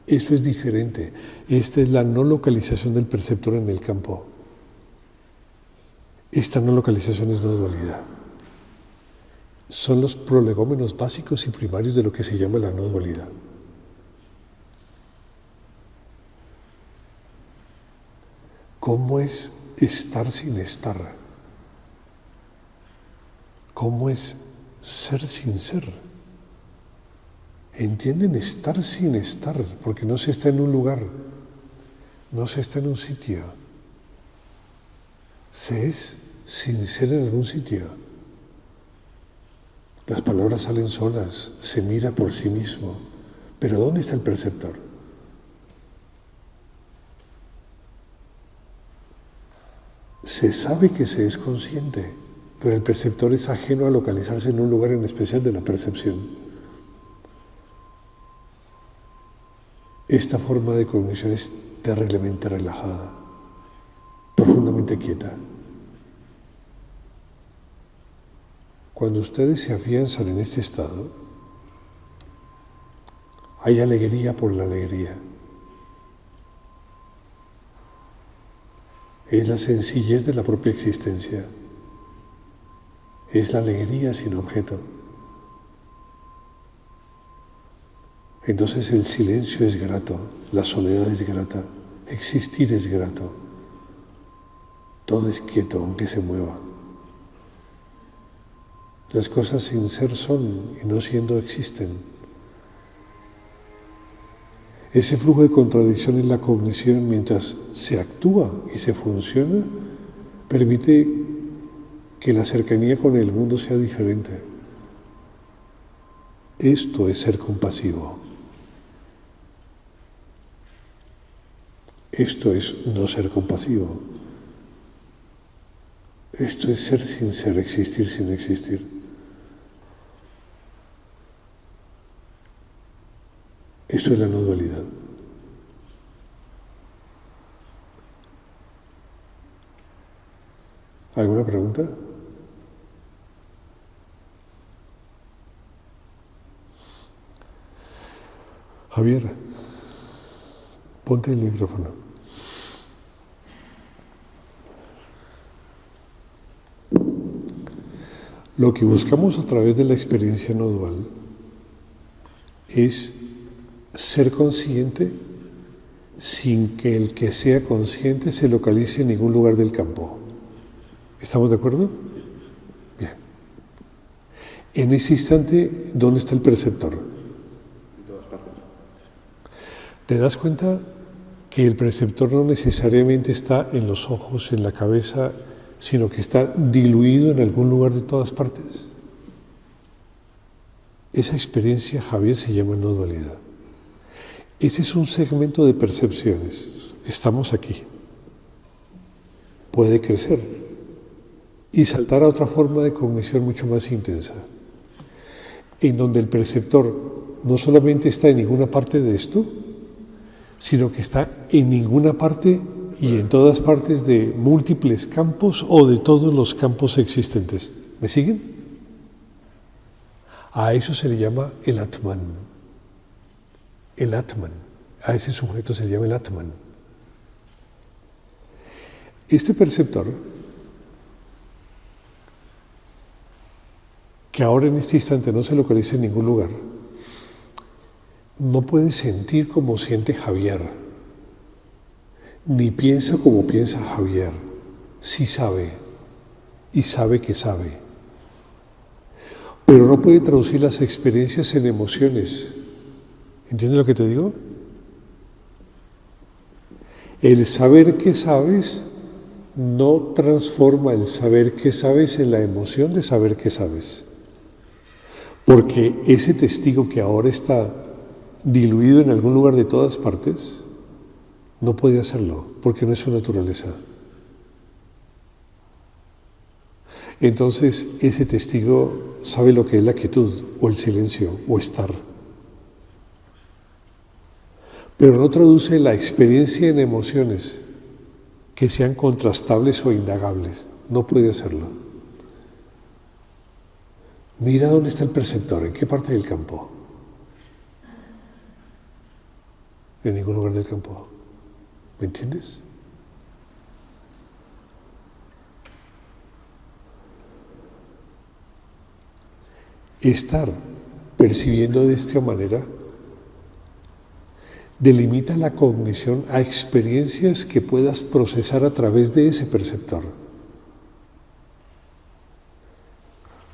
Eso es diferente. Esta es la no localización del perceptor en el campo. Esta no localización es no dualidad. Son los prolegómenos básicos y primarios de lo que se llama la no dualidad. ¿Cómo es estar sin estar? ¿Cómo es ser sin ser? ¿Entienden? Estar sin estar, porque no se está en un lugar, no se está en un sitio. Se es sin ser en algún sitio. Las palabras salen solas, se mira por sí mismo. Pero ¿dónde está el perceptor? Se sabe que se es consciente, pero el perceptor es ajeno a localizarse en un lugar en especial de la percepción. Esta forma de cognición es terriblemente relajada, profundamente quieta. Cuando ustedes se afianzan en este estado, hay alegría por la alegría. Es la sencillez de la propia existencia. Es la alegría sin objeto. Entonces el silencio es grato, la soledad es grata, existir es grato. Todo es quieto, aunque se mueva. Las cosas sin ser son y no siendo existen. Ese flujo de contradicción en la cognición mientras se actúa y se funciona permite que la cercanía con el mundo sea diferente. Esto es ser compasivo. Esto es no ser compasivo. Esto es ser sin ser, existir sin existir. Esto es la no dualidad. ¿Alguna pregunta? Javier, ponte el micrófono. Lo que buscamos a través de la experiencia no dual es ser consciente sin que el que sea consciente se localice en ningún lugar del campo. ¿Estamos de acuerdo? Bien. En ese instante, ¿dónde está el perceptor? En todas partes. ¿Te das cuenta que el perceptor no necesariamente está en los ojos, en la cabeza, sino que está diluido en algún lugar de todas partes? Esa experiencia, Javier, se llama no dualidad. Ese es un segmento de percepciones. Estamos aquí. Puede crecer y saltar a otra forma de cognición mucho más intensa, en donde el perceptor no solamente está en ninguna parte de esto, sino que está en ninguna parte y en todas partes de múltiples campos o de todos los campos existentes. ¿Me siguen? A eso se le llama el Atman. El Atman. A ese sujeto se le llama el Atman. Este perceptor, que ahora en este instante no se localiza en ningún lugar, no puede sentir como siente Javier, ni piensa como piensa Javier. Sí sabe, y sabe que sabe. Pero no puede traducir las experiencias en emociones. ¿Entiendes lo que te digo? El saber que sabes no transforma el saber que sabes en la emoción de saber que sabes. Porque ese testigo que ahora está diluido en algún lugar de todas partes, no puede hacerlo, porque no es su naturaleza. Entonces, ese testigo sabe lo que es la quietud, o el silencio, o estar. Pero no traduce la experiencia en emociones que sean contrastables o indagables. No puede hacerlo. Mira dónde está el perceptor, en qué parte del campo. En ningún lugar del campo. ¿Me entiendes? Estar percibiendo de esta manera delimita la cognición a experiencias que puedas procesar a través de ese perceptor.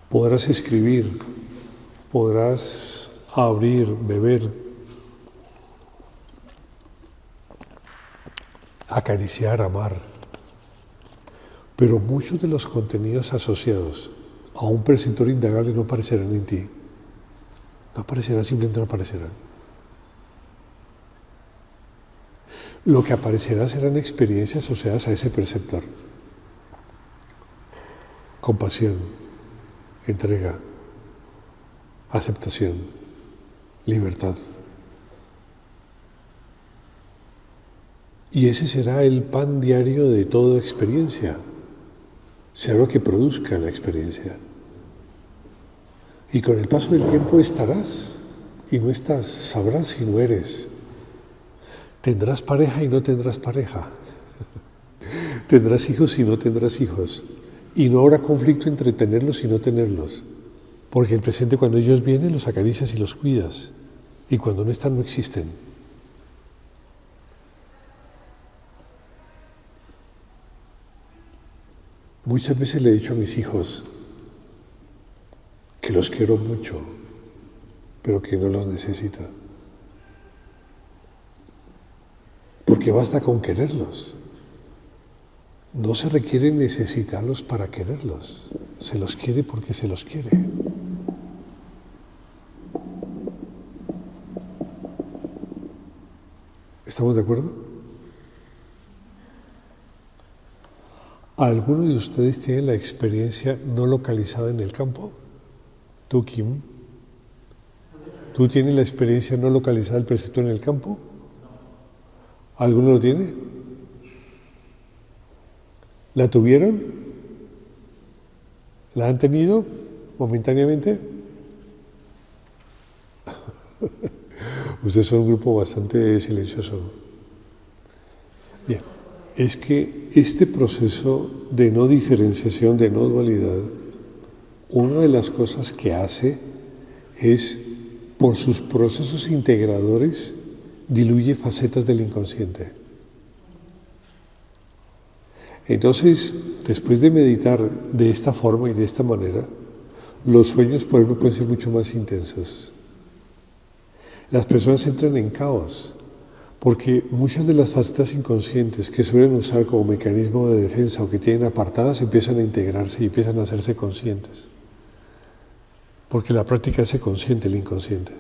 Podrás escribir, podrás abrir, beber, acariciar, amar, pero muchos de los contenidos asociados a un perceptor indagable no aparecerán en ti. No aparecerán, simplemente no aparecerán. Lo que aparecerá serán experiencias asociadas a ese perceptor. Compasión, entrega, aceptación, libertad. Y ese será el pan diario de toda experiencia. Será lo que produzca la experiencia. Y con el paso del tiempo estarás y no estás, sabrás y no eres. Tendrás pareja y no tendrás pareja. Tendrás hijos y no tendrás hijos. Y no habrá conflicto entre tenerlos y no tenerlos. Porque el presente, cuando ellos vienen, los acaricias y los cuidas. Y cuando no están, no existen. Muchas veces le he dicho a mis hijos que los quiero mucho, pero que no los necesito. Porque basta con quererlos. No se requiere necesitarlos para quererlos. Se los quiere porque se los quiere. ¿Estamos de acuerdo? ¿Alguno de ustedes tiene la experiencia no localizada en el campo? ¿Tú, Kim? ¿Tú tienes la experiencia no localizada del perceptor en el campo? ¿Alguno lo tiene? ¿La tuvieron? ¿La han tenido momentáneamente? Ustedes son un grupo bastante silencioso. Bien, es que este proceso de no diferenciación, de no dualidad, una de las cosas que hace es, por sus procesos integradores, diluye facetas del inconsciente. Entonces, después de meditar de esta forma y de esta manera, los sueños, por ejemplo, pueden ser mucho más intensos. Las personas entran en caos, Porque muchas de las facetas inconscientes que suelen usar como mecanismo de defensa o que tienen apartadas empiezan a integrarse y empiezan a hacerse conscientes. Porque la práctica hace consciente el inconsciente.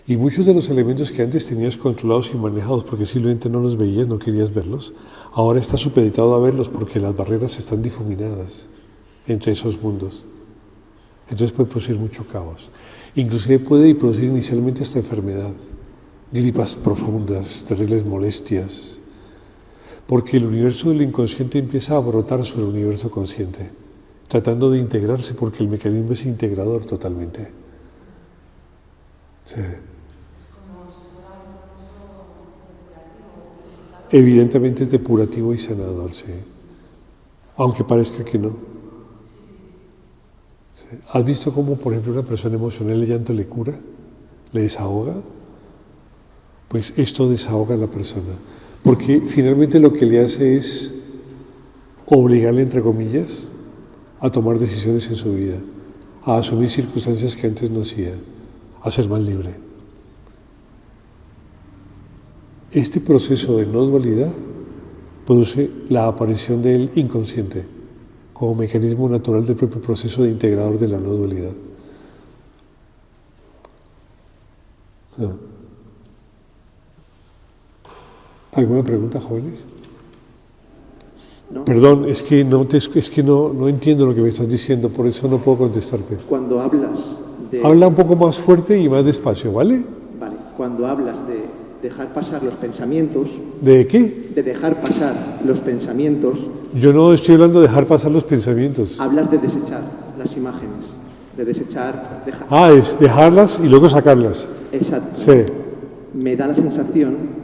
Y muchos de los elementos que antes tenías controlados y manejados porque simplemente no los veías, no querías verlos, ahora estás supeditado a verlos porque las barreras están difuminadas entre esos mundos. Entonces puede producir mucho caos. Inclusive puede producir inicialmente hasta enfermedad. Gripas profundas, terribles molestias, porque el universo del inconsciente empieza a brotar sobre el universo consciente, tratando de integrarse porque el mecanismo es integrador totalmente. Sí. Evidentemente es depurativo y sanador, sí, aunque parezca que no. Sí. ¿Has visto cómo, por ejemplo, una persona emocional el llanto le cura, le desahoga? Pues esto desahoga a la persona, porque finalmente lo que le hace es obligarle, entre comillas, a tomar decisiones en su vida, a asumir circunstancias que antes no hacía, a ser más libre. Este proceso de no dualidad produce la aparición del inconsciente como mecanismo natural del propio proceso de integrador de la no dualidad. ¿Alguna pregunta, jóvenes? ¿No? Perdón, es que no entiendo lo que me estás diciendo, por eso no puedo contestarte. Cuando hablas de... Habla un poco más fuerte y más despacio, ¿vale? Vale, cuando hablas de dejar pasar los pensamientos... ¿De qué? De dejar pasar los pensamientos... Yo no estoy hablando de dejar pasar los pensamientos. Hablas de desechar las imágenes, de desechar... Es dejarlas y luego sacarlas. Exacto. Sí. Me da la sensación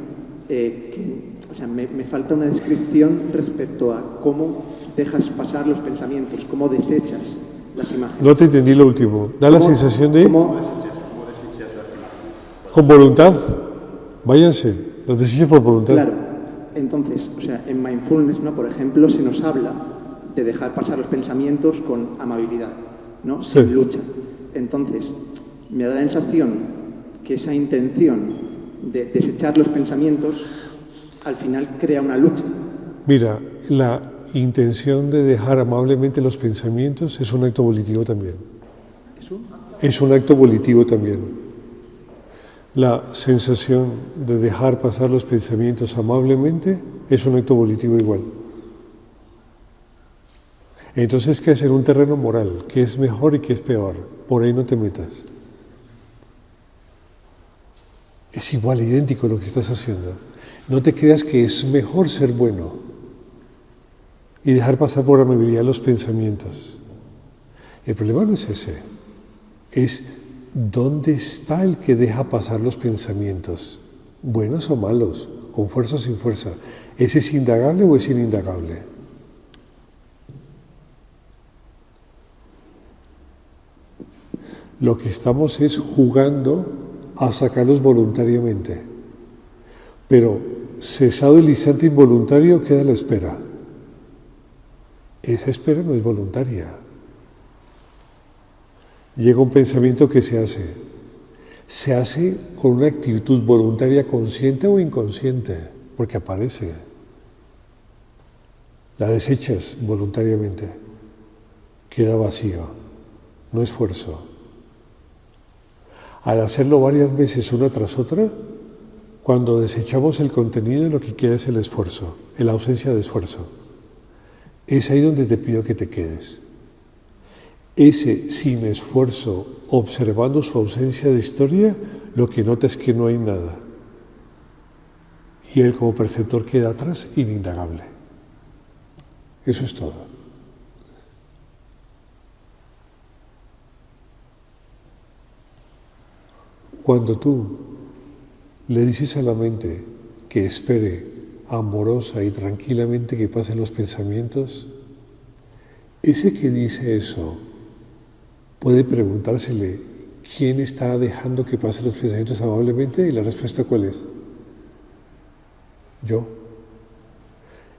me falta una descripción respecto a cómo dejas pasar los pensamientos, cómo desechas las imágenes. No te entendí lo último. Da la sensación de... ¿Cómo desechas las imágenes? Con voluntad. Váyanse. Las desechas por voluntad. Claro. Entonces, en mindfulness, ¿no? Por ejemplo, se nos habla de dejar pasar los pensamientos con amabilidad, ¿no? Sin Sí. lucha. Entonces, me da la sensación que esa intención de desechar los pensamientos al final crea una lucha. Mira, la intención de dejar amablemente los pensamientos es un acto volitivo también. ¿Eso? Es un acto volitivo también. La sensación de dejar pasar los pensamientos amablemente es un acto volitivo igual. Entonces hay que hacer un terreno moral, qué es mejor y qué es peor. Por ahí no te metas. Es igual, idéntico lo que estás haciendo. No te creas que es mejor ser bueno y dejar pasar por amabilidad los pensamientos. El problema no es ese, es dónde está el que deja pasar los pensamientos, buenos o malos, con fuerza o sin fuerza. ¿Ese es indagable o es inindagable? Lo que estamos es jugando a sacarlos voluntariamente. Pero cesado el instante involuntario queda la espera. Esa espera no es voluntaria. Llega un pensamiento que se hace con una actitud voluntaria consciente o inconsciente, porque aparece. La desechas voluntariamente, queda vacío, no esfuerzo. Al hacerlo varias veces una tras otra, cuando desechamos el contenido, lo que queda es el esfuerzo, la ausencia de esfuerzo. Es ahí donde te pido que te quedes. Ese sin esfuerzo, observando su ausencia de historia, lo que nota es que no hay nada. Y él como perceptor queda atrás, inindagable. Eso es todo. Cuando tú le dices a la mente que espere amorosa y tranquilamente que pasen los pensamientos, ese que dice eso puede preguntársele quién está dejando que pasen los pensamientos amablemente y la respuesta ¿cuál es? Yo.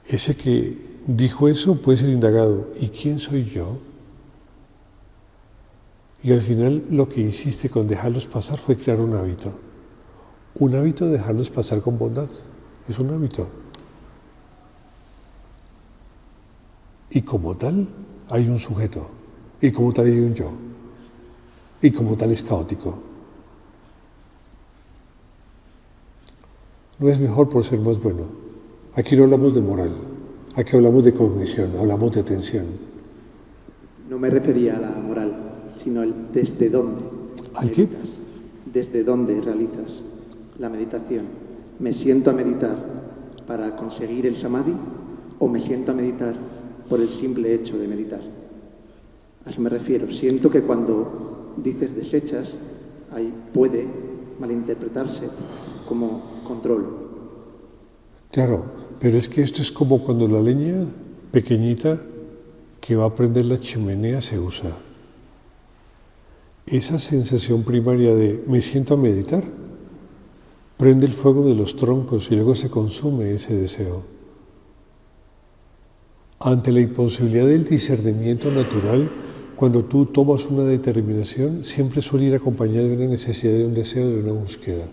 Ese que dijo eso puede ser indagado. ¿Y quién soy yo? Y al final lo que hiciste con dejarlos pasar fue crear un hábito. un hábito de dejarlos pasar con bondad. Es un hábito. Y como tal, hay un sujeto. Y como tal, hay un yo. Y como tal, es caótico. No es mejor por ser más bueno. Aquí no hablamos de moral. Aquí hablamos de cognición, hablamos de atención. No me refería a la moral, sino el desde dónde. ¿Al qué? meditas, desde dónde realizas la meditación. ¿Me siento a meditar para conseguir el samadhi o me siento a meditar por el simple hecho de meditar? A eso me refiero. Siento que cuando dices desechas, ahí puede malinterpretarse como control. Claro, pero es que esto es como cuando la leña pequeñita que va a prender la chimenea se usa. Esa sensación primaria de me siento a meditar, prende el fuego de los troncos y luego se consume ese deseo. Ante la imposibilidad del discernimiento natural, cuando tú tomas una determinación, siempre suele ir acompañada de una necesidad, de un deseo, de una búsqueda,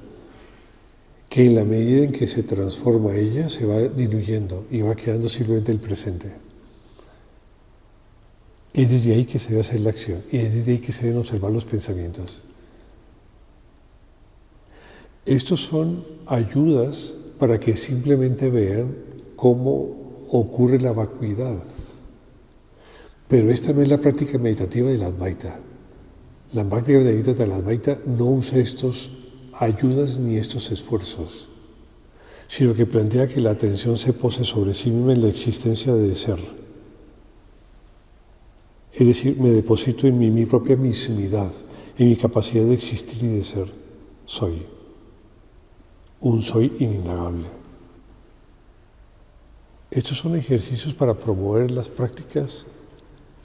que en la medida en que se transforma ella, se va diluyendo y va quedando simplemente el presente. Es desde ahí que se debe hacer la acción y es desde ahí que se deben observar los pensamientos. Estos son ayudas para que simplemente vean cómo ocurre la vacuidad. Pero esta no es la práctica meditativa del Advaita. La práctica meditativa del Advaita no usa estos ayudas ni estos esfuerzos, sino que plantea que la atención se pose sobre sí misma en la existencia de ser. Es decir, me deposito en mi propia mismidad, en mi capacidad de existir y de ser. Soy. Un soy inindagable. Estos son ejercicios para promover las prácticas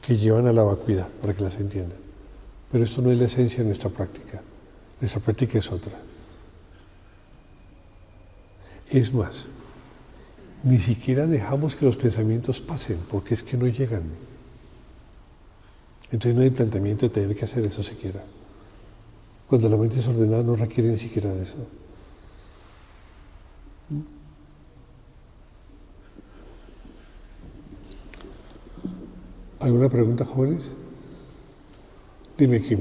que llevan a la vacuidad, para que las entiendan. Pero esto no es la esencia de nuestra práctica. Nuestra práctica es otra. Es más, ni siquiera dejamos que los pensamientos pasen, porque es que no llegan. Entonces no hay planteamiento de tener que hacer eso siquiera. Cuando la mente es ordenada no requiere ni siquiera de eso. ¿Alguna pregunta, jóvenes? Dime, Kim.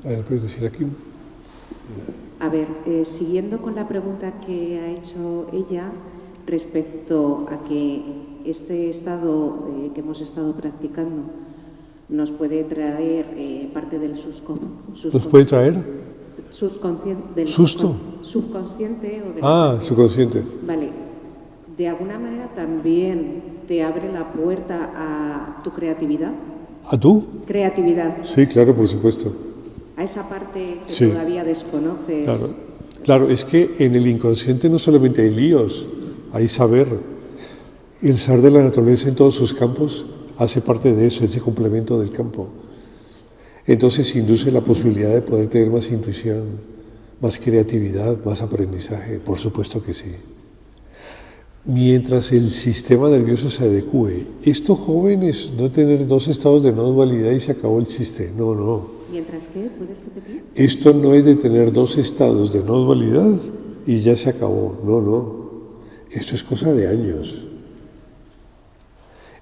A ver, ¿puedes decir a Kim? A ver, siguiendo con la pregunta que ha hecho ella respecto a que este estado que hemos estado practicando nos puede traer parte del ¿Nos puede traer? del ¿Susto? Subconsciente o del subconsciente. Vale. De alguna manera también te abre la puerta a tu creatividad. ¿A tú? Creatividad. Sí, claro, por supuesto. A esa parte que Sí. todavía desconoces. Claro, es que en el inconsciente no solamente hay líos, hay saber. El saber de la naturaleza en todos sus campos hace parte de eso, ese complemento del campo. Entonces induce la posibilidad de poder tener más intuición, más creatividad, más aprendizaje, por supuesto que sí. Mientras el sistema nervioso se adecue. Esto, jóvenes, no tener dos estados de no dualidad y se acabó el chiste. No. ¿Mientras qué? ¿Puedes repetir? Esto no es de tener dos estados de no dualidad y ya se acabó. No. Esto es cosa de años.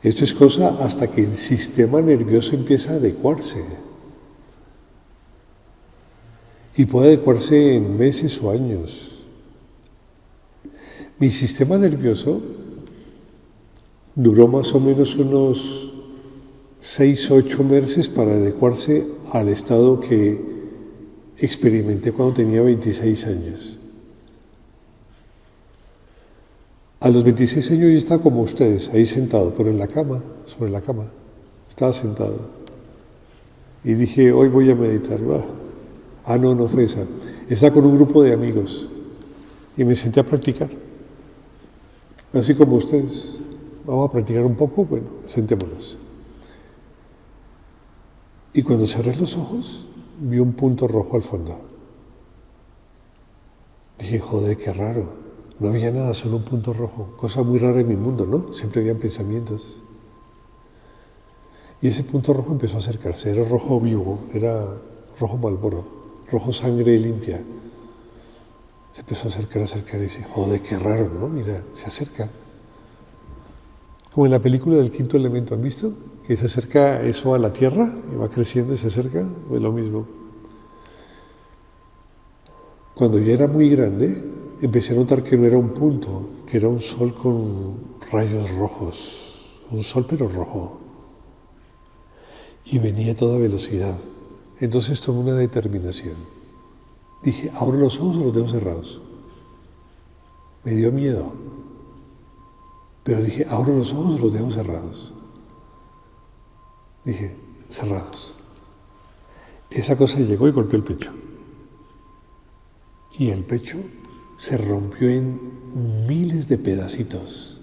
Esto es cosa hasta que el sistema nervioso empieza a adecuarse. Y puede adecuarse en meses o años. Mi sistema nervioso duró más o menos unos 6 o 8 meses para adecuarse al estado que experimenté cuando tenía 26 años. A los 26 años yo estaba como ustedes, ahí sentado, pero en la cama, sobre la cama. Estaba sentado. Y dije, hoy voy a meditar. No fue esa. Estaba con un grupo de amigos y me senté a practicar. Así como ustedes. Vamos a practicar un poco, bueno, sentémonos. Y cuando cerré los ojos, vi un punto rojo al fondo. Dije, joder, qué raro. No había nada, solo un punto rojo. Cosa muy rara en mi mundo, ¿no? Siempre habían pensamientos. Y ese punto rojo empezó a acercarse. Era rojo vivo, era rojo Marlboro, rojo sangre limpia. Se empezó a acercar y dice, joder, qué raro, ¿no? Mira, se acerca. Como en la película del Quinto Elemento, ¿han visto? Que se acerca eso a la Tierra y va creciendo y se acerca, pues lo mismo. Cuando ya era muy grande, empecé a notar que no era un punto, que era un sol con rayos rojos, un sol pero rojo. Y venía a toda velocidad. Entonces tomé una determinación. Dije, ¿abro los ojos o los dejo cerrados? Me dio miedo. Pero dije, ¿abro los ojos o los dejo cerrados? Dije, cerrados. Esa cosa llegó y golpeó el pecho. Y el pecho se rompió en miles de pedacitos,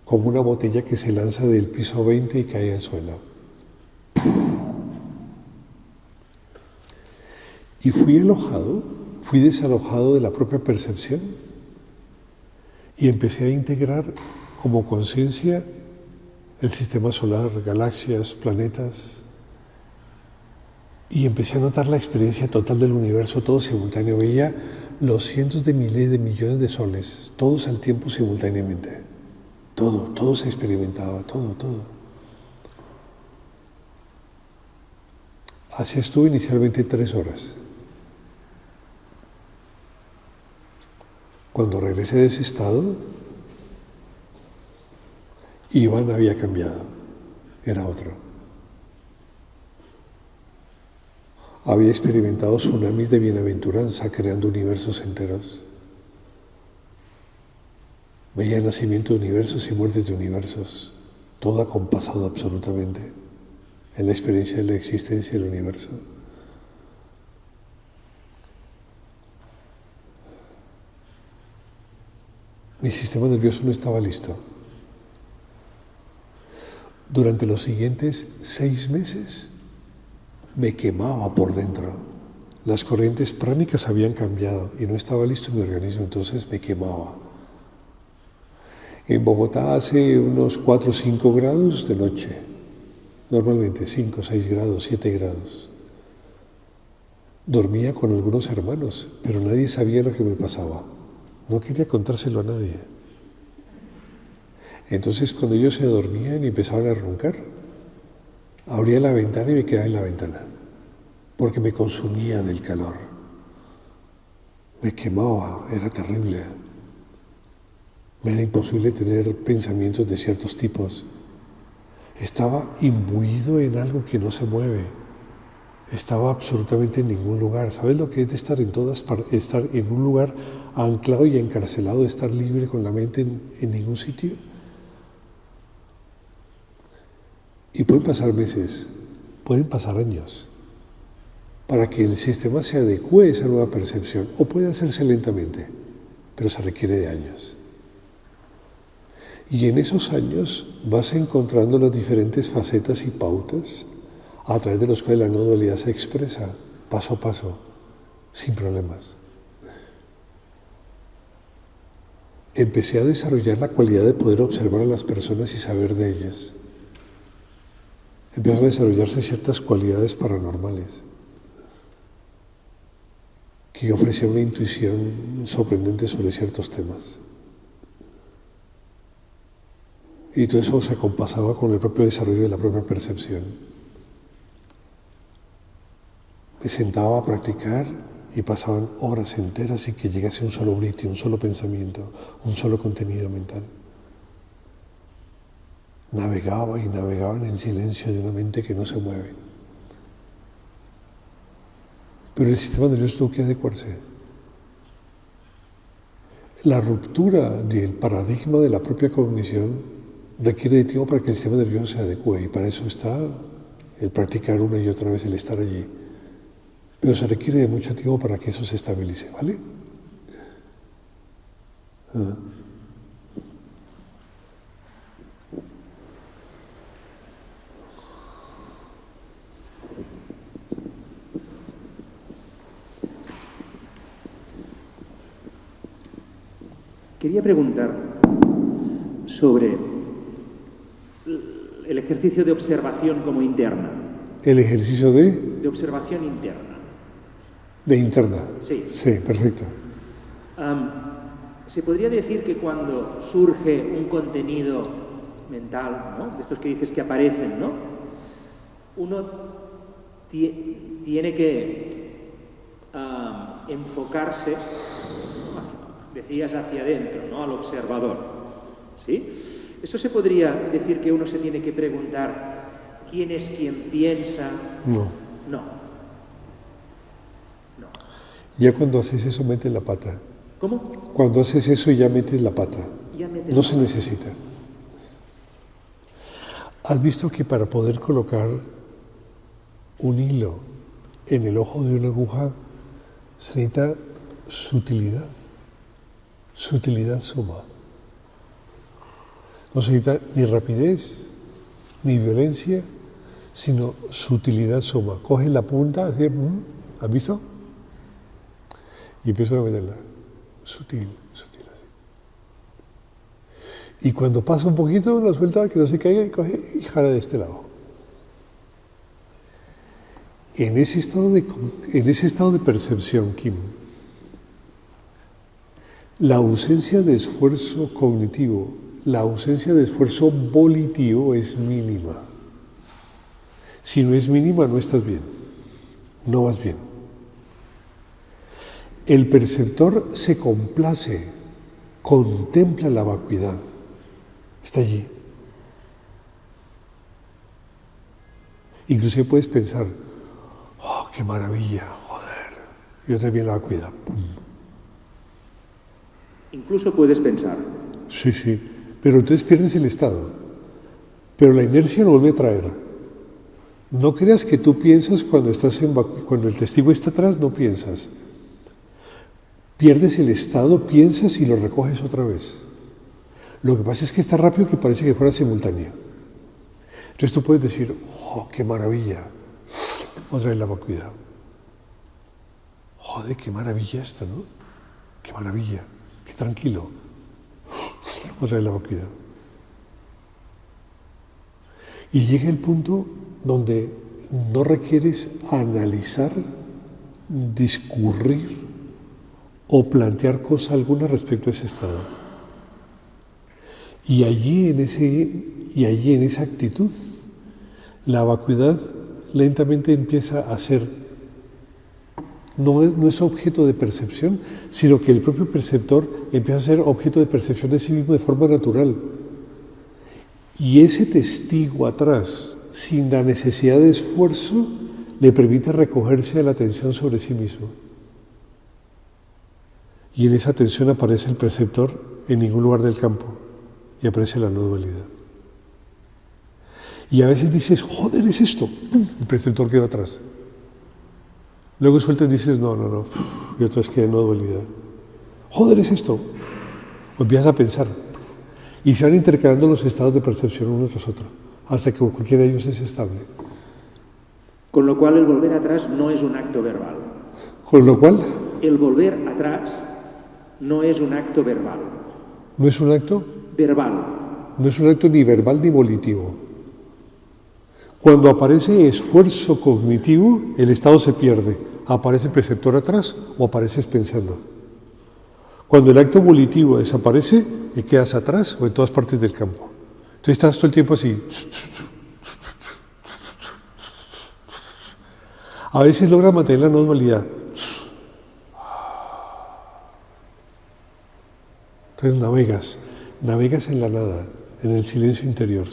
como una botella que se lanza del piso 20 y cae al suelo. Y fui desalojado de la propia percepción y empecé a integrar como conciencia el sistema solar, galaxias, planetas, y empecé a notar la experiencia total del universo, todo simultáneo. Veía los cientos de miles de millones de soles, todos al tiempo simultáneamente. Todo se experimentaba, todo. Así estuve inicialmente 3 horas. Cuando regresé de ese estado, Iván había cambiado, era otro. Había experimentado tsunamis de bienaventuranza, creando universos enteros. Veía nacimiento de universos y muertes de universos, todo acompasado absolutamente en la experiencia de la existencia del universo. Mi sistema nervioso no estaba listo. Durante los siguientes 6 meses me quemaba por dentro. Las corrientes pránicas habían cambiado y no estaba listo mi organismo, entonces me quemaba. En Bogotá hace unos 4 o 5 grados de noche, normalmente 5, 6 grados, 7 grados. Dormía con algunos hermanos, pero nadie sabía lo que me pasaba. No quería contárselo a nadie. Entonces cuando ellos se dormían y empezaban a roncar, abría la ventana y me quedaba en la ventana, porque me consumía del calor. Me quemaba, era terrible. Me era imposible tener pensamientos de ciertos tipos. Estaba imbuido en algo que no se mueve. Estaba absolutamente en ningún lugar. ¿Sabes lo que es de estar en todas partes, estar en un lugar anclado y encarcelado, de estar libre con la mente en ningún sitio? Y pueden pasar meses, pueden pasar años, para que el sistema se adecue a esa nueva percepción, o puede hacerse lentamente, pero se requiere de años. Y en esos años vas encontrando las diferentes facetas y pautas a través de los cuales la no dualidad se expresa, paso a paso, sin problemas. Empecé a desarrollar la cualidad de poder observar a las personas y saber de ellas. Empiezan a desarrollarse ciertas cualidades paranormales que ofrecían una intuición sorprendente sobre ciertos temas. Y todo eso se acompasaba con el propio desarrollo de la propia percepción. Me sentaba a practicar y pasaban horas enteras sin que llegase un solo brillo, un solo pensamiento, un solo contenido mental. Navegaba y navegaba en el silencio de una mente que no se mueve. Pero el sistema nervioso tuvo que adecuarse. La ruptura del paradigma de la propia cognición requiere de tiempo para que el sistema nervioso se adecue, y para eso está el practicar una y otra vez, el estar allí. Pero se requiere de mucho tiempo para que eso se estabilice, ¿vale? Quería preguntar sobre el ejercicio de observación como interna. ¿El ejercicio de? De observación interna. De interna. Sí. Sí, perfecto. Se podría decir que cuando surge un contenido mental, ¿no?, de estos que dices que aparecen, ¿no?, uno tiene que enfocarse, decías, hacia adentro, ¿no?, al observador, ¿sí? Eso se podría decir que uno se tiene que preguntar quién es quien piensa. No. No. Ya cuando haces eso metes la pata. ¿Cómo? Cuando haces eso ya metes la pata. Ya metes No la se necesita. ¿Has visto que para poder colocar un hilo en el ojo de una aguja se necesita sutilidad? Sutilidad suma. No se necesita ni rapidez, ni violencia, sino sutilidad suma. Coges la punta, así, ¿has visto? Y empiezo a meterla. Sutil, sutil, así. Y cuando pasa un poquito, la suelta, que no se caiga, y coge y jala de este lado. En ese estado de percepción, Kim, la ausencia de esfuerzo cognitivo, la ausencia de esfuerzo volitivo es mínima. Si no es mínima, no estás bien, no vas bien. El perceptor se complace, contempla la vacuidad, está allí. Inclusive puedes pensar, ¡oh, qué maravilla! Joder, yo también la vacuidad. ¡Pum! Incluso puedes pensar. Sí, sí, pero entonces pierdes el estado. Pero la inercia lo vuelve a traer. No creas que tú piensas cuando el testigo está atrás, no piensas. Pierdes el estado, piensas y lo recoges otra vez. Lo que pasa es que está rápido que parece que fuera simultáneo. Entonces tú puedes decir, ¡oh, qué maravilla! Otra vez la vacuidad. Joder, qué maravilla esta, ¿no? Qué maravilla, qué tranquilo. Otra vez la vacuidad. Y llega el punto donde no requieres analizar, discurrir o plantear cosa alguna respecto a ese estado. Y allí en esa actitud, la vacuidad lentamente empieza a ser, no es objeto de percepción, sino que el propio perceptor empieza a ser objeto de percepción de sí mismo de forma natural. Y ese testigo atrás, sin la necesidad de esfuerzo, le permite recogerse a la atención sobre sí mismo. Y en esa atención aparece el perceptor en ningún lugar del campo y aparece la no dualidad. Y a veces dices, joder, es esto. ¡Pum! El perceptor queda atrás. Luego sueltas y dices, no. Y otra vez queda no dualidad. Joder, es esto. O empiezas a pensar. Y se van intercalando los estados de percepción uno tras otro, hasta que cualquiera de ellos es estable. Con lo cual el volver atrás no es un acto verbal. Con lo cual, el volver atrás no es un acto verbal. ¿no es un acto? Verbal. No es un acto ni verbal ni volitivo. Cuando aparece esfuerzo cognitivo, el estado se pierde. ¿Aparece el perceptor atrás o apareces pensando? Cuando el acto volitivo desaparece, te quedas atrás o en todas partes del campo. Entonces estás todo el tiempo así. A veces logras mantener la no dualidad. Entonces navegas en la nada, en el silencio interior,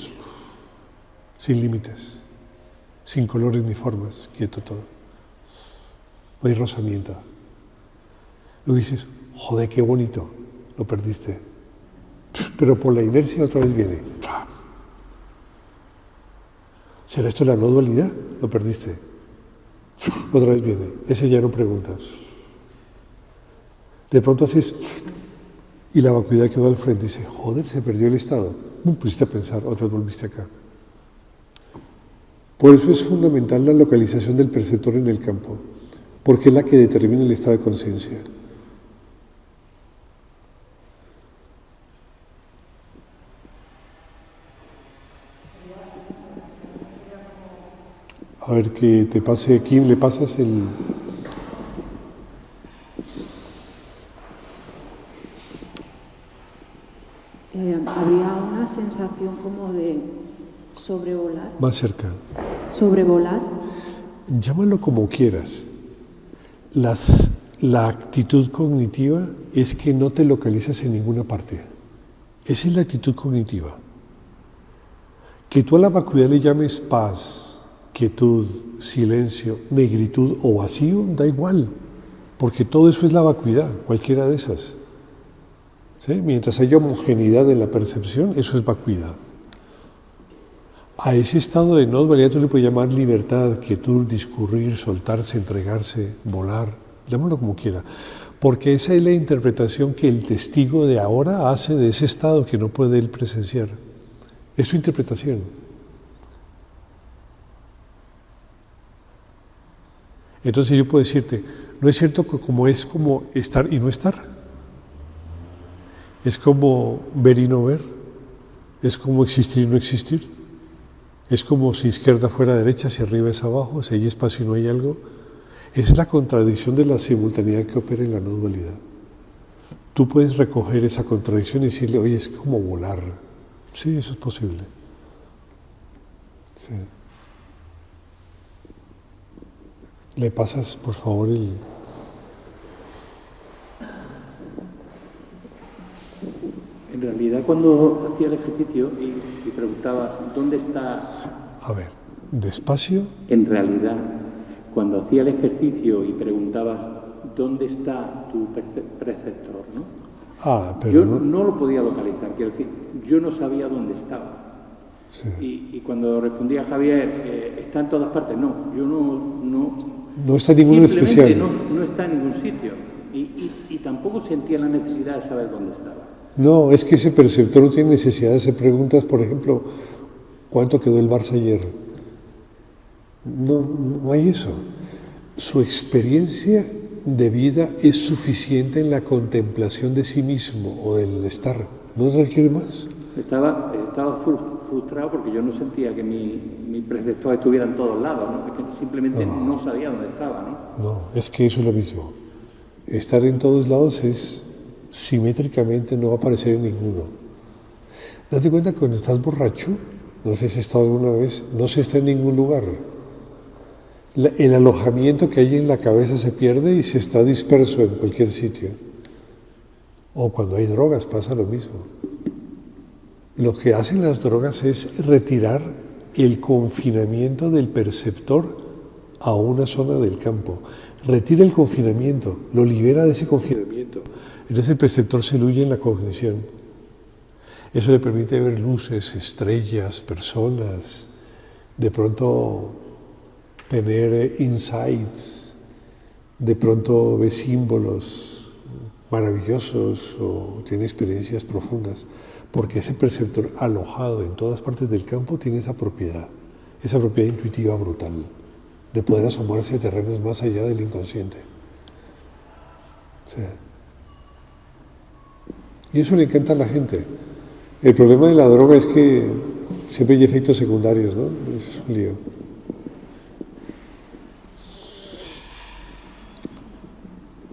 sin límites, sin colores ni formas, quieto todo. No hay rozamiento. Luego dices, joder, qué bonito, lo perdiste. Pero por la inercia otra vez viene. ¿Será esto la no dualidad? Lo perdiste. Otra vez viene. Ese ya no preguntas. De pronto haces y la vacuidad quedó al frente y dice, joder, se perdió el estado. Pusiste a pensar, otra vez volviste acá. Por eso es fundamental la localización del perceptor en el campo, porque es la que determina el estado de conciencia. A ver, que te pase, ¿quién le pasas el...? más cerca. Sobrevolar. Llámalo como quieras. La actitud cognitiva es que no te localizas en ninguna parte. Esa es la actitud cognitiva. Que tú a la vacuidad le llames paz, quietud, silencio, negritud o vacío, da igual, porque todo eso es la vacuidad, cualquiera de esas. ¿Sí? Mientras haya homogeneidad en la percepción, eso es vacuidad. A ese estado de no dualidad tú le puedes llamar libertad, quietud, discurrir, soltarse, entregarse, volar, llámalo como quiera, porque esa es la interpretación que el testigo de ahora hace de ese estado que no puede él presenciar. Es su interpretación. Entonces yo puedo decirte, ¿no es cierto que como es como estar y no estar? Es como ver y no ver. Es como existir y no existir. Es como si izquierda fuera derecha, si arriba es abajo, si hay espacio y no hay algo. Es la contradicción de la simultaneidad que opera en la no dualidad. Tú puedes recoger esa contradicción y decirle, oye, es como volar. Sí, eso es posible. Sí. ¿Le pasas, por favor, el...? En realidad, cuando hacía el ejercicio y preguntabas, ¿dónde está? A ver, despacio. En realidad, cuando hacía el ejercicio y preguntabas, ¿dónde está tu preceptor? ¿No? Pero yo no lo podía localizar, quiero decir, yo no sabía dónde estaba. Sí. Y cuando respondía Javier, está en todas partes, no, yo no está en ningún especial. No está en ningún sitio. Y tampoco sentía la necesidad de saber dónde estaba. No, es que ese perceptor no tiene necesidad de hacer preguntas, por ejemplo, ¿cuánto quedó el Barça ayer? No hay eso. Su experiencia de vida es suficiente en la contemplación de sí mismo o del estar. ¿No requiere más? Estaba frustrado porque yo no sentía que mi preceptor estuviera en todos lados, ¿no? Es que simplemente no sabía dónde estaba, ¿no? No, es que eso es lo mismo. Estar en todos lados es simétricamente no va a aparecer en ninguno. Date cuenta que cuando estás borracho, no sé si has estado alguna vez, no se está en ningún lugar. El alojamiento que hay en la cabeza se pierde y se está disperso en cualquier sitio. O cuando hay drogas pasa lo mismo. Lo que hacen las drogas es retirar el confinamiento del perceptor a una zona del campo. Retira el confinamiento, lo libera de ese confinamiento. Entonces el perceptor se diluye en la cognición. Eso le permite ver luces, estrellas, personas, de pronto tener insights, de pronto ve símbolos maravillosos o tiene experiencias profundas, porque ese perceptor alojado en todas partes del campo tiene esa propiedad intuitiva brutal, de poder asomarse a terrenos más allá del inconsciente. Sí. Y eso le encanta a la gente. El problema de la droga es que siempre hay efectos secundarios, ¿no? Eso es un lío.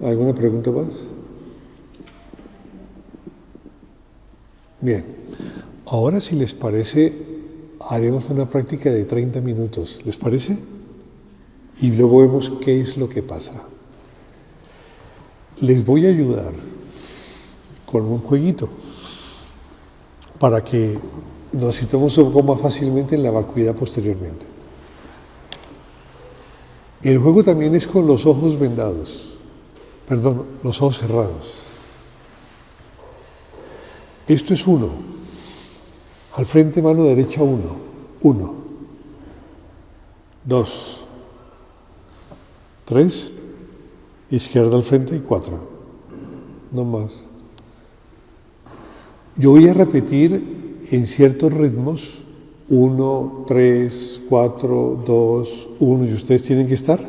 ¿Alguna pregunta más? Bien. Ahora, si les parece, haremos una práctica de 30 minutos. ¿Les parece? Y luego vemos qué es lo que pasa. Les voy a ayudar con un jueguito para que nos situemos un poco más fácilmente en la vacuidad posteriormente. El juego también es con los ojos vendados, perdón, los ojos cerrados. Esto es 1. Al frente, mano derecha, 1. 1. 2. 3. Izquierda al frente y 4. No más. Yo voy a repetir en ciertos ritmos 1, 3, 4, 2, 1 y ustedes tienen que estar.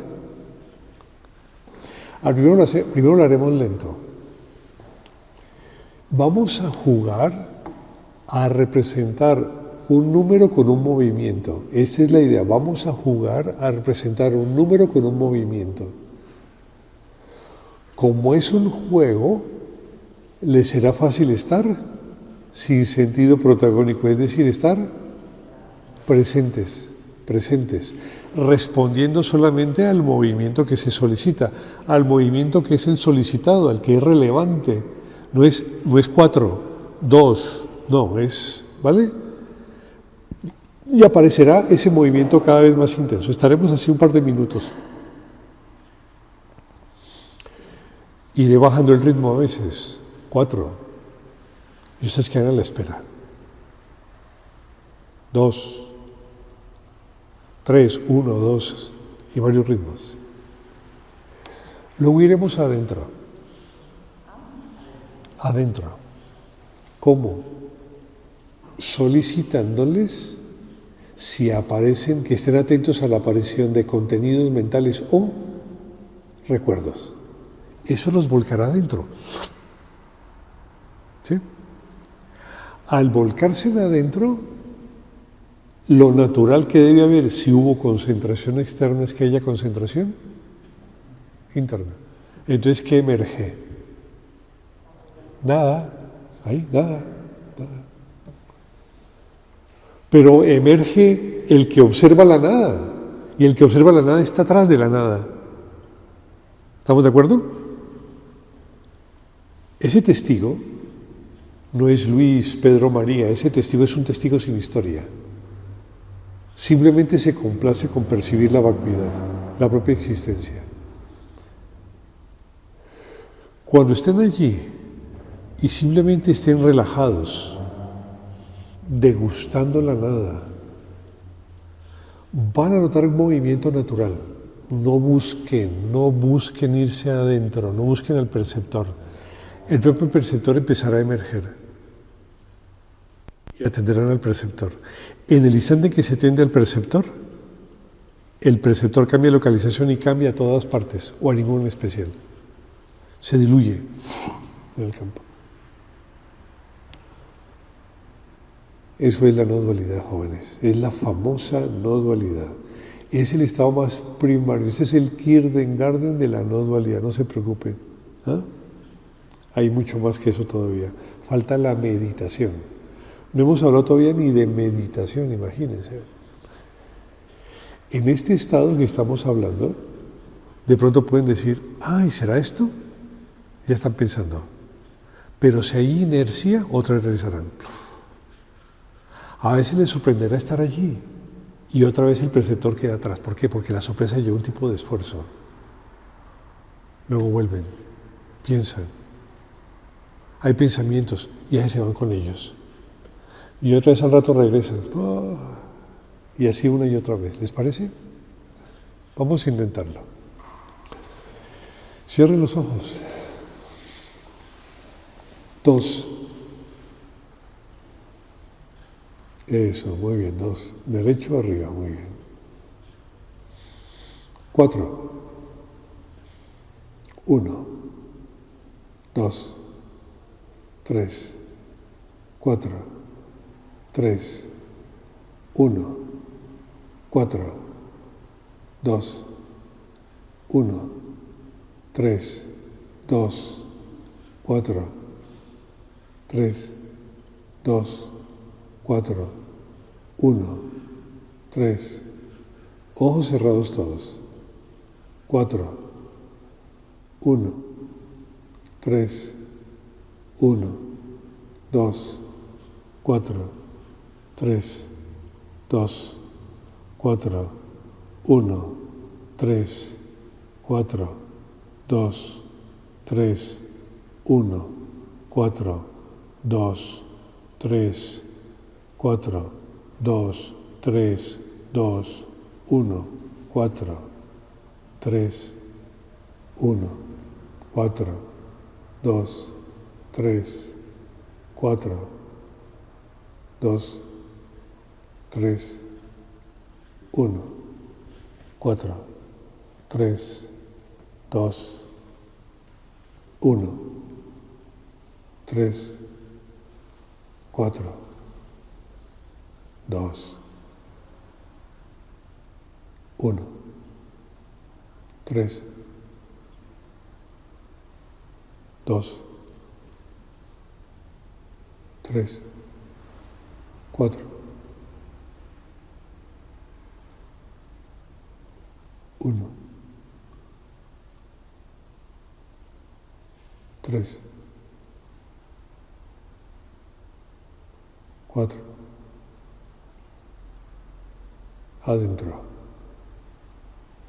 Primero lo haremos lento. Vamos a jugar a representar un número con un movimiento. Esa es la idea. Vamos a jugar a representar un número con un movimiento. Como es un juego, les será fácil estar sin sentido protagónico, es decir, estar presentes. presentes, respondiendo solamente al movimiento que se solicita, al movimiento que es el solicitado, al que es relevante. No es 4, 2, no, es, ¿vale? Y aparecerá ese movimiento cada vez más intenso. Estaremos así un par de minutos. Iré bajando el ritmo a veces, 4. Y ustedes quedan a la espera. 2, 3, 1, 2 y varios ritmos. Luego iremos adentro. Adentro. ¿Cómo? Solicitándoles, si aparecen, que estén atentos a la aparición de contenidos mentales o recuerdos. Eso los volcará adentro. ¿Sí? Al volcarse adentro, lo natural que debe haber, si hubo concentración externa, es que haya concentración interna. Entonces, ¿qué emerge? Nada, ahí, nada. Pero emerge el que observa la nada, y el que observa la nada está atrás de la nada. ¿Estamos de acuerdo? Ese testigo no es Luis, Pedro, María, ese testigo es un testigo sin historia. Simplemente se complace con percibir la vacuidad, la propia existencia. Cuando estén allí y simplemente estén relajados, degustando la nada, van a notar un movimiento natural. No busquen irse adentro, no busquen al perceptor. El propio perceptor empezará a emerger y atenderán al perceptor. En el instante en que se atiende al perceptor, el perceptor cambia de localización y cambia a todas partes, o a ninguna en especial. Se diluye en el campo. Eso es la no dualidad, jóvenes. Es la famosa no dualidad. Es el estado más primario. Ese es el Kierkegaard de la no dualidad. No se preocupen. ¿Ah? Hay mucho más que eso todavía. Falta la meditación. No hemos hablado todavía ni de meditación, imagínense. En este estado que estamos hablando, de pronto pueden decir, ay, ¿será esto? Ya están pensando. Pero si hay inercia, otra vez regresarán. A veces les sorprenderá estar allí y otra vez el perceptor queda atrás. ¿Por qué? Porque la sorpresa lleva un tipo de esfuerzo. Luego vuelven, piensan. Hay pensamientos y a veces se van con ellos. Y otra vez al rato regresan. Y así una y otra vez. ¿Les parece? Vamos a intentarlo. Cierren los ojos. 2. Eso, muy bien. 2. Derecho arriba, muy bien. 4. 1, 2, 3, 4, 3, 1, 4, 2, 1, 3, 2, 4, 3, 2, 4, 1, 3. Ojos cerrados todos. 4, 1, 3, 1, 2, 4, 3, 2, 4, 1, 3, 4, 2, 3, 1, 4, 2, 3, 4, 2, 3, 2, 1, 4, 3, 1, 4, 2, 3, 4, 2, 3, 1, 4, 3, 2, 1, 3, 4, 2, 1, 3, 2, 3, 4, 1, 3, 4, adentro.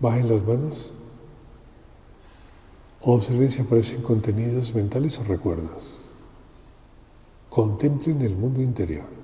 Bajen las manos. Observen si aparecen contenidos mentales o recuerdos. Contemplen el mundo interior.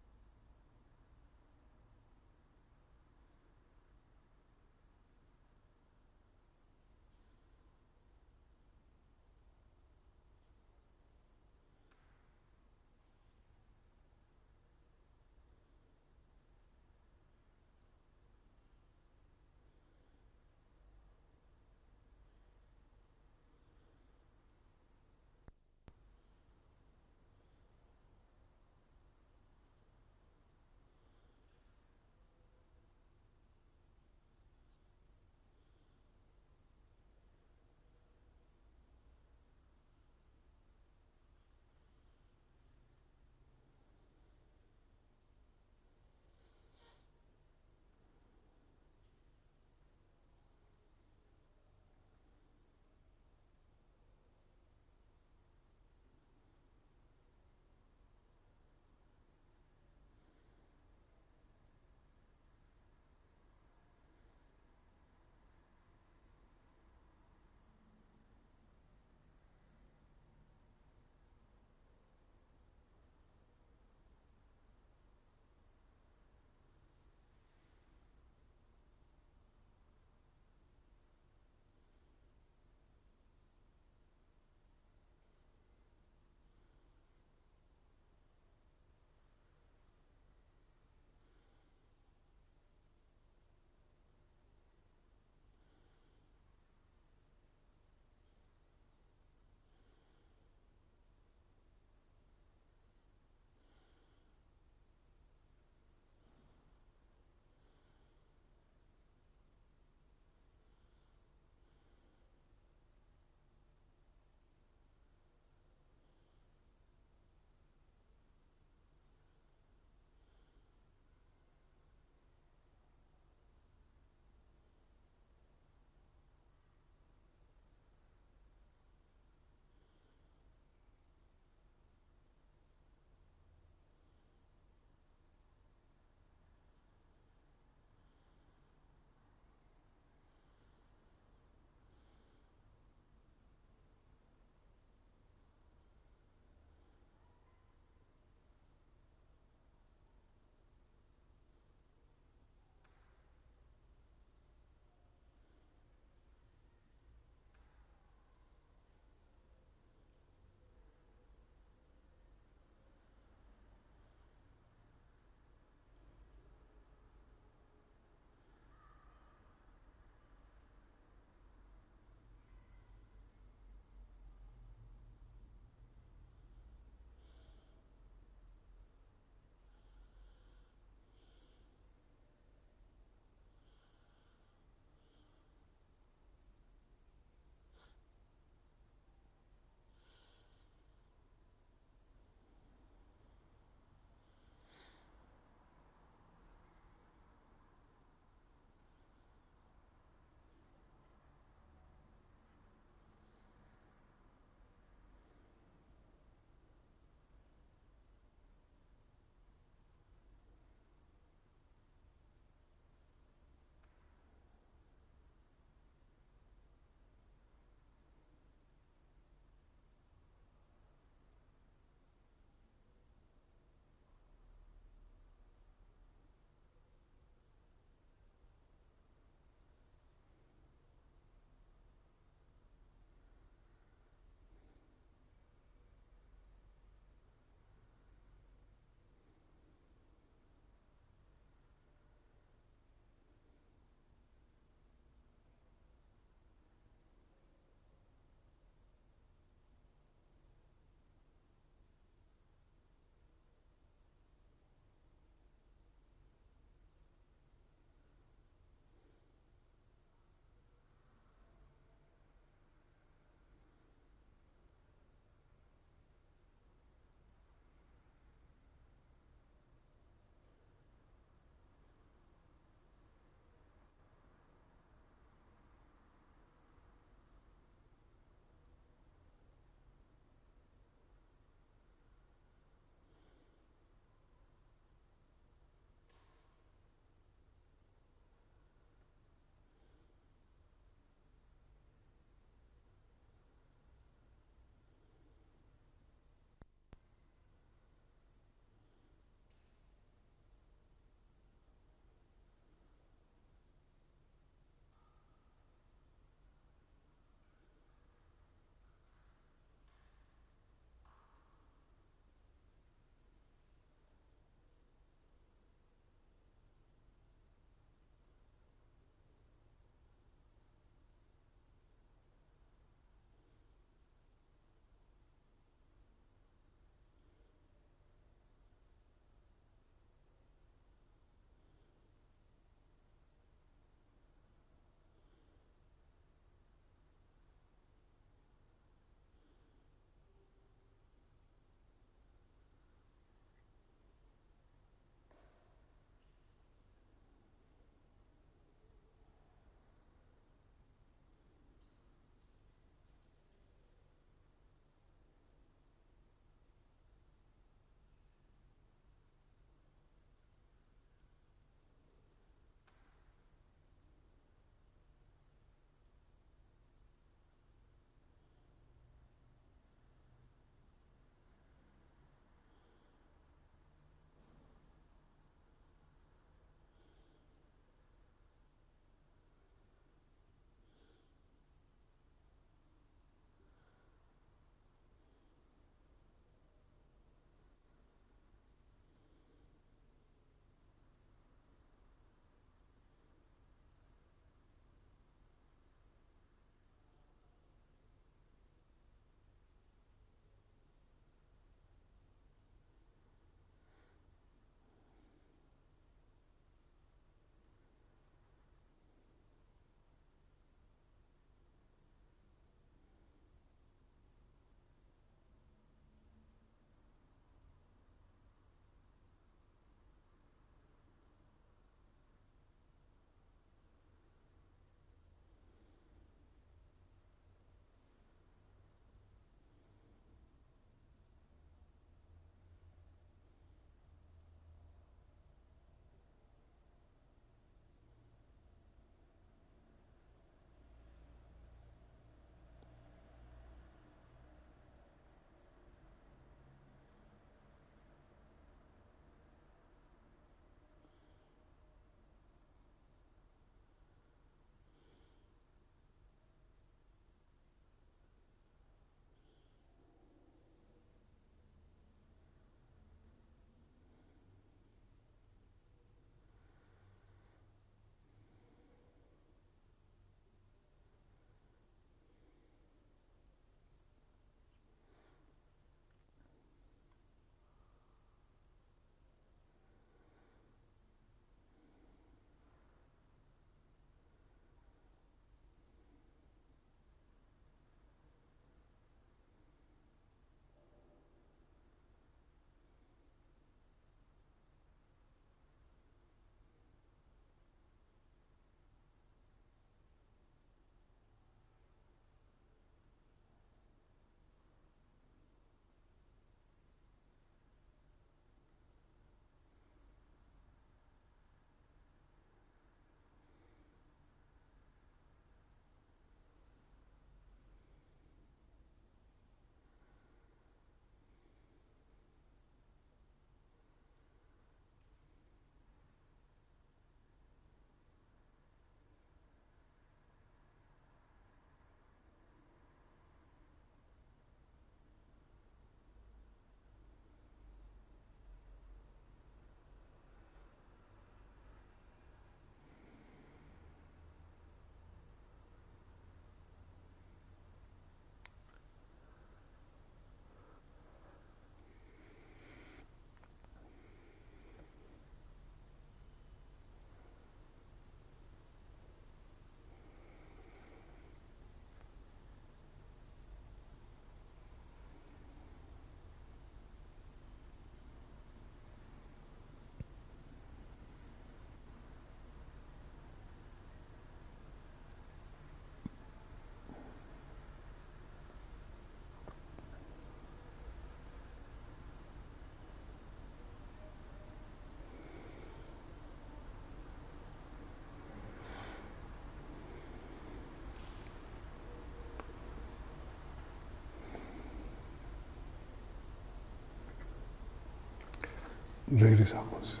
Regresamos.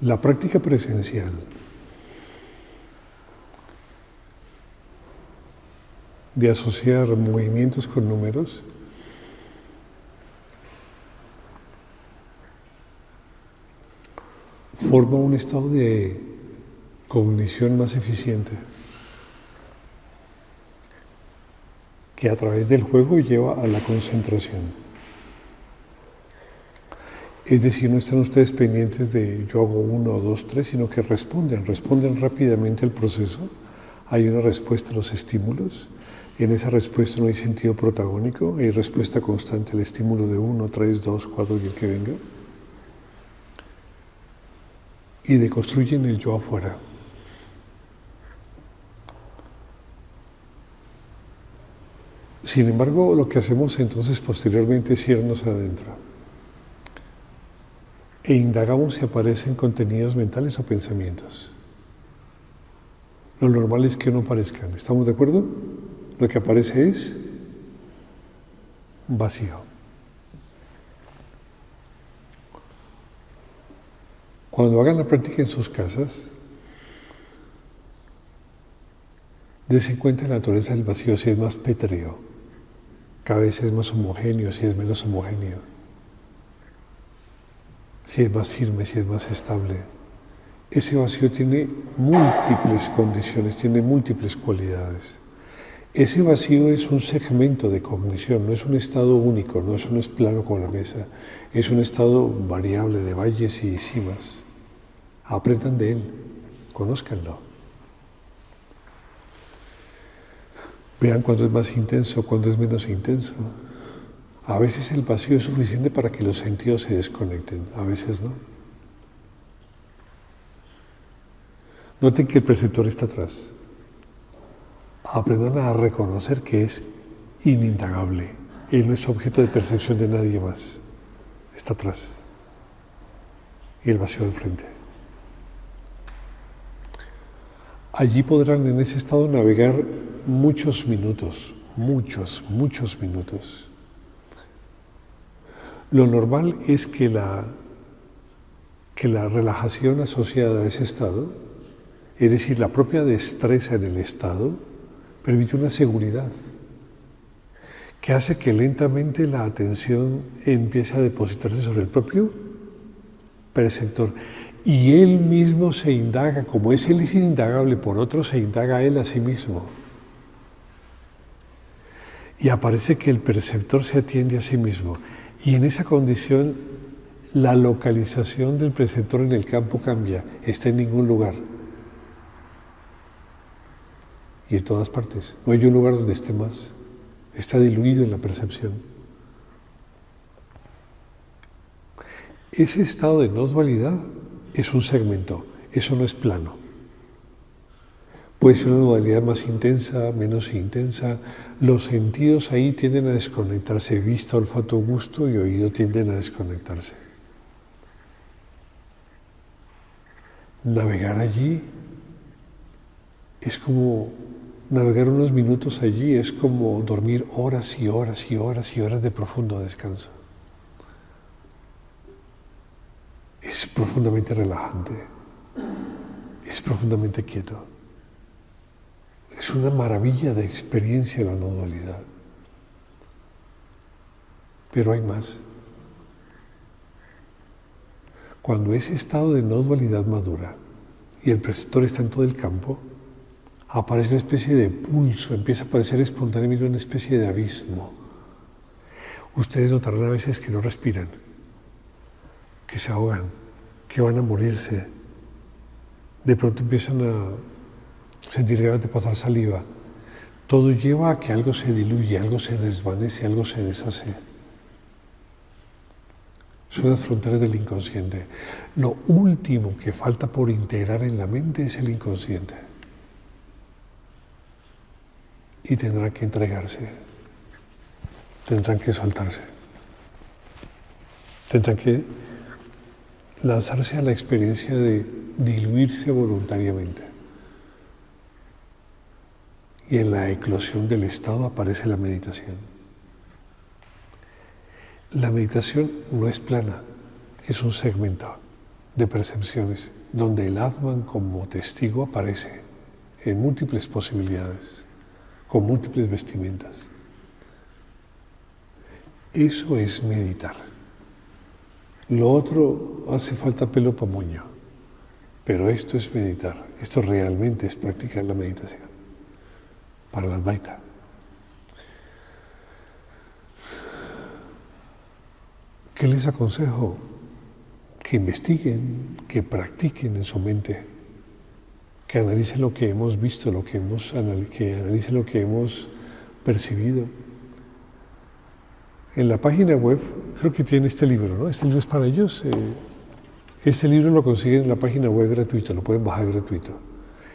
La práctica presencial de asociar movimientos con números forma un estado de cognición más eficiente que a través del juego lleva a la concentración. Es decir, no están ustedes pendientes de yo hago 1, 2, 3, sino que responden rápidamente al proceso. Hay una respuesta a los estímulos. En esa respuesta no hay sentido protagónico, hay respuesta constante al estímulo de 1, 3, 2, 4 y el que venga. Y deconstruyen el yo afuera. Sin embargo, lo que hacemos entonces posteriormente es irnos adentro. E indagamos si aparecen contenidos mentales o pensamientos. Lo normal es que no aparezcan. ¿Estamos de acuerdo? Lo que aparece es vacío. Cuando hagan la práctica en sus casas, dense cuenta de la naturaleza del vacío, si es más pétreo, cada vez es más homogéneo, si es menos homogéneo, si es más firme, si es más estable. Ese vacío tiene múltiples condiciones, tiene múltiples cualidades. Ese vacío es un segmento de cognición, no es un estado único, no es un plano como la mesa, es un estado variable de valles y cimas. Aprendan de él, conózcanlo. Vean cuándo es más intenso, cuándo es menos intenso. A veces el vacío es suficiente para que los sentidos se desconecten, a veces no. Noten que el perceptor está atrás. Aprendan a reconocer que es inindagable. Él no es objeto de percepción de nadie más. Está atrás. Y el vacío al frente. Allí podrán en ese estado navegar muchos minutos, muchos minutos. Lo normal es que la relajación asociada a ese estado, es decir, la propia destreza en el estado, permite una seguridad que hace que lentamente la atención empiece a depositarse sobre el propio perceptor. Y él mismo se indaga, como es él es indagable por otro, se indaga a él a sí mismo. Y aparece que el perceptor se atiende a sí mismo. Y en esa condición, la localización del perceptor en el campo cambia, está en ningún lugar. Y en todas partes. No hay un lugar donde esté más. Está diluido en la percepción. Ese estado de no dualidad es un segmento, eso no es plano. Puede ser una modalidad más intensa, menos intensa. Los sentidos ahí tienden a desconectarse. Vista, olfato, gusto y oído tienden a desconectarse. Navegar allí es como navegar unos minutos allí, es como dormir horas y horas y horas y horas de profundo descanso. Es profundamente relajante, es profundamente quieto. Es una maravilla de experiencia la no dualidad. Pero hay más. Cuando ese estado de no dualidad madura y el perceptor está en todo el campo, aparece una especie de pulso, empieza a aparecer espontáneamente una especie de abismo. Ustedes notarán a veces que no respiran, que se ahogan, que van a morirse. De pronto empiezan a sentir ganas de pasar saliva. Todo lleva a que algo se diluye, algo se desvanece, algo se deshace. Son las fronteras del inconsciente. Lo último que falta por integrar en la mente es el inconsciente. Y tendrán que entregarse, tendrán que soltarse, tendrán que lanzarse a la experiencia de diluirse voluntariamente. y en la eclosión del estado aparece la meditación. La meditación no es plana, es un segmento de percepciones donde el Atman como testigo aparece en múltiples posibilidades, con múltiples vestimentas. Eso es meditar. Lo otro hace falta pelo pa' moño, pero esto es meditar. Esto realmente es practicar la meditación para la Advaita. ¿Qué les aconsejo? Que investiguen, que practiquen en su mente, que analicen lo que hemos visto, que analicen lo que hemos percibido. En la página web, creo que tiene este libro, ¿no? Este libro es para ellos. Este libro lo consiguen en la página web gratuito, lo pueden bajar gratuito.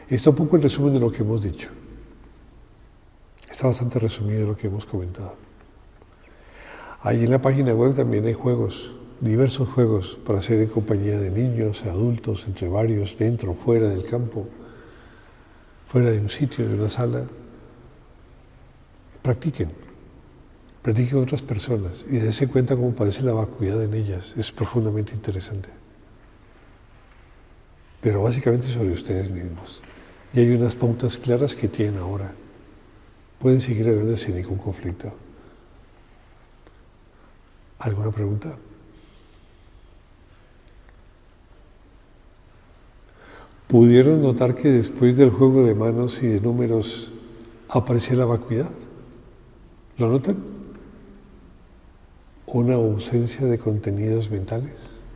Está un poco el resumen de lo que hemos dicho. Está bastante resumido lo que hemos comentado. Ahí en la página web también hay juegos, diversos juegos para hacer en compañía de niños, adultos, entre varios, dentro, fuera del campo, fuera de un sitio, de una sala. Practiquen con otras personas y dense cuenta cómo parece la vacuidad en ellas. Es profundamente interesante. Pero básicamente sobre ustedes mismos. Y hay unas pautas claras que tienen ahora. Pueden seguir adelante sin ningún conflicto. ¿Alguna pregunta? ¿Pudieron notar que después del juego de manos y de números aparecía la vacuidad? ¿Lo notan? Una ausencia de contenidos mentales,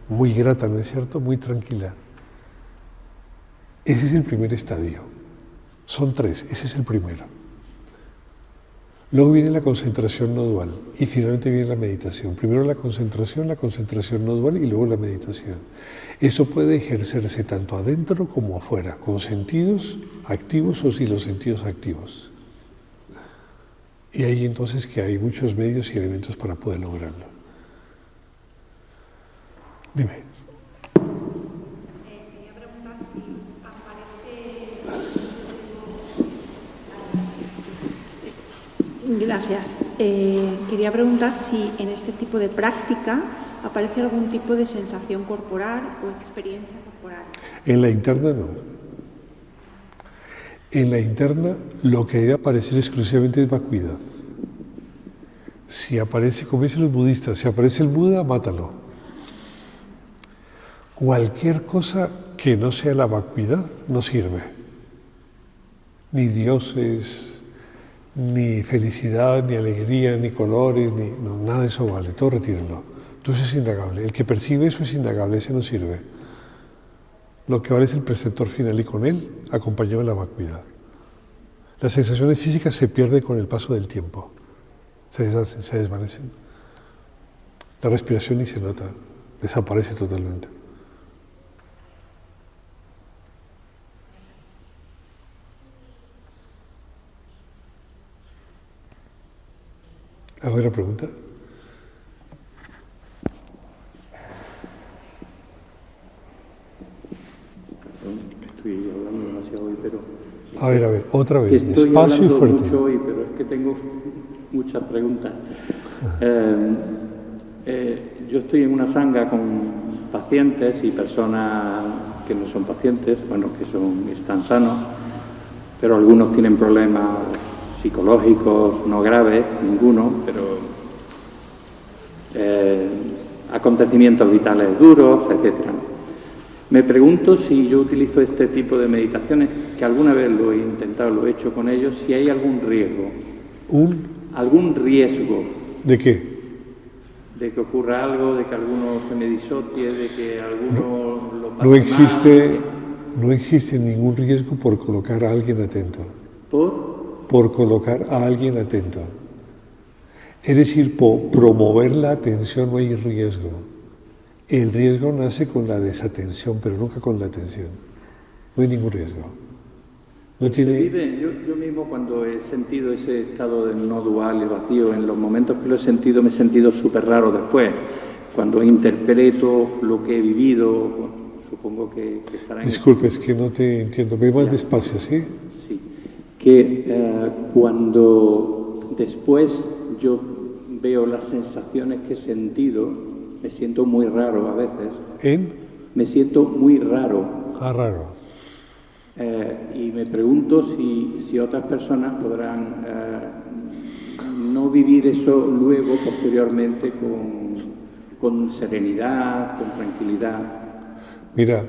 muy grata, ¿no es cierto? Muy tranquila. Ese es el primer estadio. Son 3, ese es el primero. Luego viene la concentración no dual y finalmente viene la meditación. Primero la concentración no dual y luego la meditación. Eso puede ejercerse tanto adentro como afuera, con sentidos activos o sin los sentidos activos. Y ahí entonces que hay muchos medios y elementos para poder lograrlo. Dime. Quería preguntar si aparece... Gracias. Quería preguntar si en este tipo de práctica aparece algún tipo de sensación corporal o experiencia corporal. En la interna no. En la interna lo que debe aparecer exclusivamente es vacuidad. Si aparece, como dicen los budistas, si aparece el Buda, mátalo. Cualquier cosa que no sea la vacuidad no sirve. Ni dioses, ni felicidad, ni alegría, ni colores, no, nada de eso vale, todo retírenlo. Entonces es indagable. El que percibe eso es indagable, ese no sirve. Lo que vale es el preceptor final y con él acompañado de la vacuidad. Las sensaciones físicas se pierden con el paso del tiempo, se deshacen, se desvanecen. La respiración ni se nota, desaparece totalmente. ¿Alguna pregunta? Estoy hablando demasiado hoy, pero... A ver, otra vez, estoy despacio y fuerte. Mucho hoy, pero es que tengo muchas preguntas. Yo estoy en una sangha con pacientes y personas que no son pacientes, bueno, que están sanos, pero algunos tienen problemas psicológicos, no graves, ninguno, pero acontecimientos vitales duros, etcétera. Me pregunto si yo utilizo este tipo de meditaciones, que alguna vez lo he intentado, lo he hecho con ellos, si hay algún riesgo. ¿Algún riesgo? ¿De qué? De que ocurra algo, de que alguno se me disocie, de que alguno lo pase No existe ningún riesgo por colocar a alguien atento. Por colocar a alguien atento. Es decir, por promover la atención no hay riesgo. El riesgo nace con la desatención, pero nunca con la atención. No hay ningún riesgo. Yo mismo cuando he sentido ese estado de no dual y vacío, en los momentos que lo he sentido, me he sentido súper raro después. Cuando interpreto lo que he vivido, bueno, supongo que estará en... Disculpe, es que no te entiendo. Ve más despacio, ¿sí? Sí. que cuando después yo veo las sensaciones que he sentido, me siento muy raro a veces. Me siento muy raro. Raro. Y me pregunto si otras personas podrán no vivir eso luego, posteriormente, con serenidad, con tranquilidad. Mira,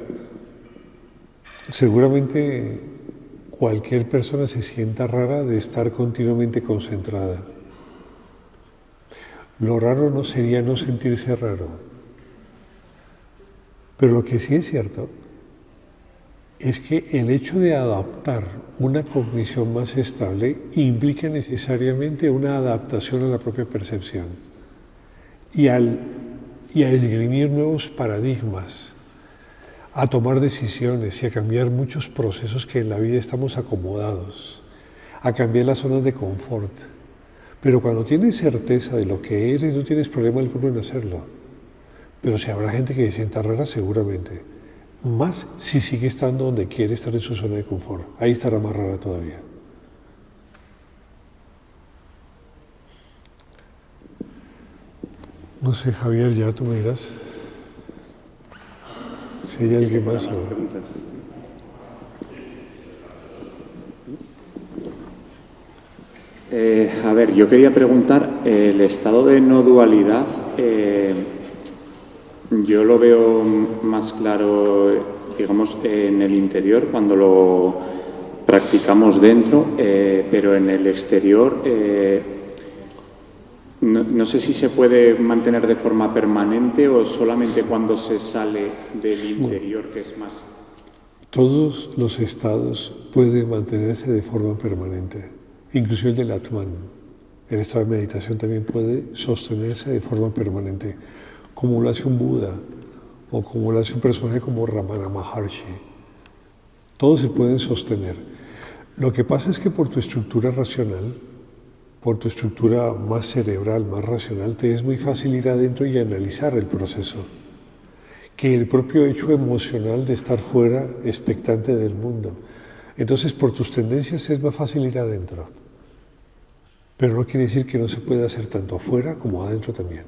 seguramente cualquier persona se sienta rara de estar continuamente concentrada. Lo raro no sería no sentirse raro. Pero lo que sí es cierto es que el hecho de adaptar una cognición más estable implica necesariamente una adaptación a la propia percepción y a esgrimir nuevos paradigmas, a tomar decisiones y a cambiar muchos procesos que en la vida estamos acomodados, a cambiar las zonas de confort. Pero cuando tienes certeza de lo que eres, no tienes problema alguno en hacerlo. Pero si habrá gente que se sienta rara, seguramente. Más si sigue estando donde quiere estar en su zona de confort. Ahí estará más rara todavía. No sé, Javier, ya tú me dirás. Si hay alguien más. A ver, yo quería preguntar, el estado de no dualidad, yo lo veo más claro, digamos, en el interior, cuando lo practicamos dentro, pero en el exterior, no sé si se puede mantener de forma permanente o solamente cuando se sale del interior, que es más... Todos los estados pueden mantenerse de forma permanente, incluso el del Atman. El estado de meditación también puede sostenerse de forma permanente, como lo hace un Buda o como lo hace un personaje como Ramana Maharshi. Todos se pueden sostener. Lo que pasa es que por tu estructura racional, por tu estructura más cerebral, más racional, te es muy fácil ir adentro y analizar el proceso, que el propio hecho emocional de estar fuera, expectante del mundo. Entonces, por tus tendencias es más fácil ir adentro. Pero no quiere decir que no se pueda hacer tanto afuera como adentro también.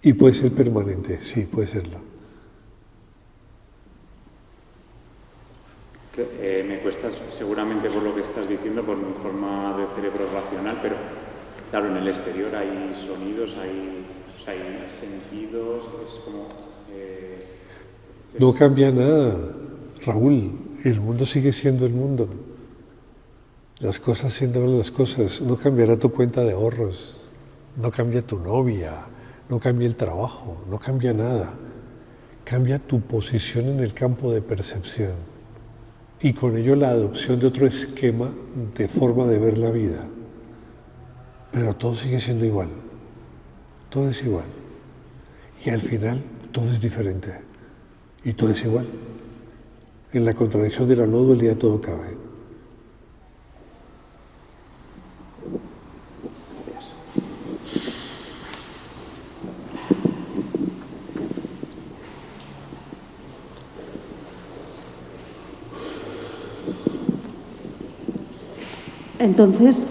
Y puede ser permanente, sí, puede serlo. Me cuesta seguramente por lo que estás diciendo, por mi forma de cerebro racional, pero claro, en el exterior hay sonidos, hay sentidos, es como... No cambia nada, Raúl, el mundo sigue siendo el mundo. Las cosas siendo las cosas, no cambiará tu cuenta de ahorros, no cambia tu novia, no cambia el trabajo, no cambia nada. Cambia tu posición en el campo de percepción y con ello la adopción de otro esquema de forma de ver la vida. Pero todo sigue siendo igual, todo es igual. Y al final todo es diferente y todo es igual. En la contradicción de la no dualidad todo cabe. Entonces,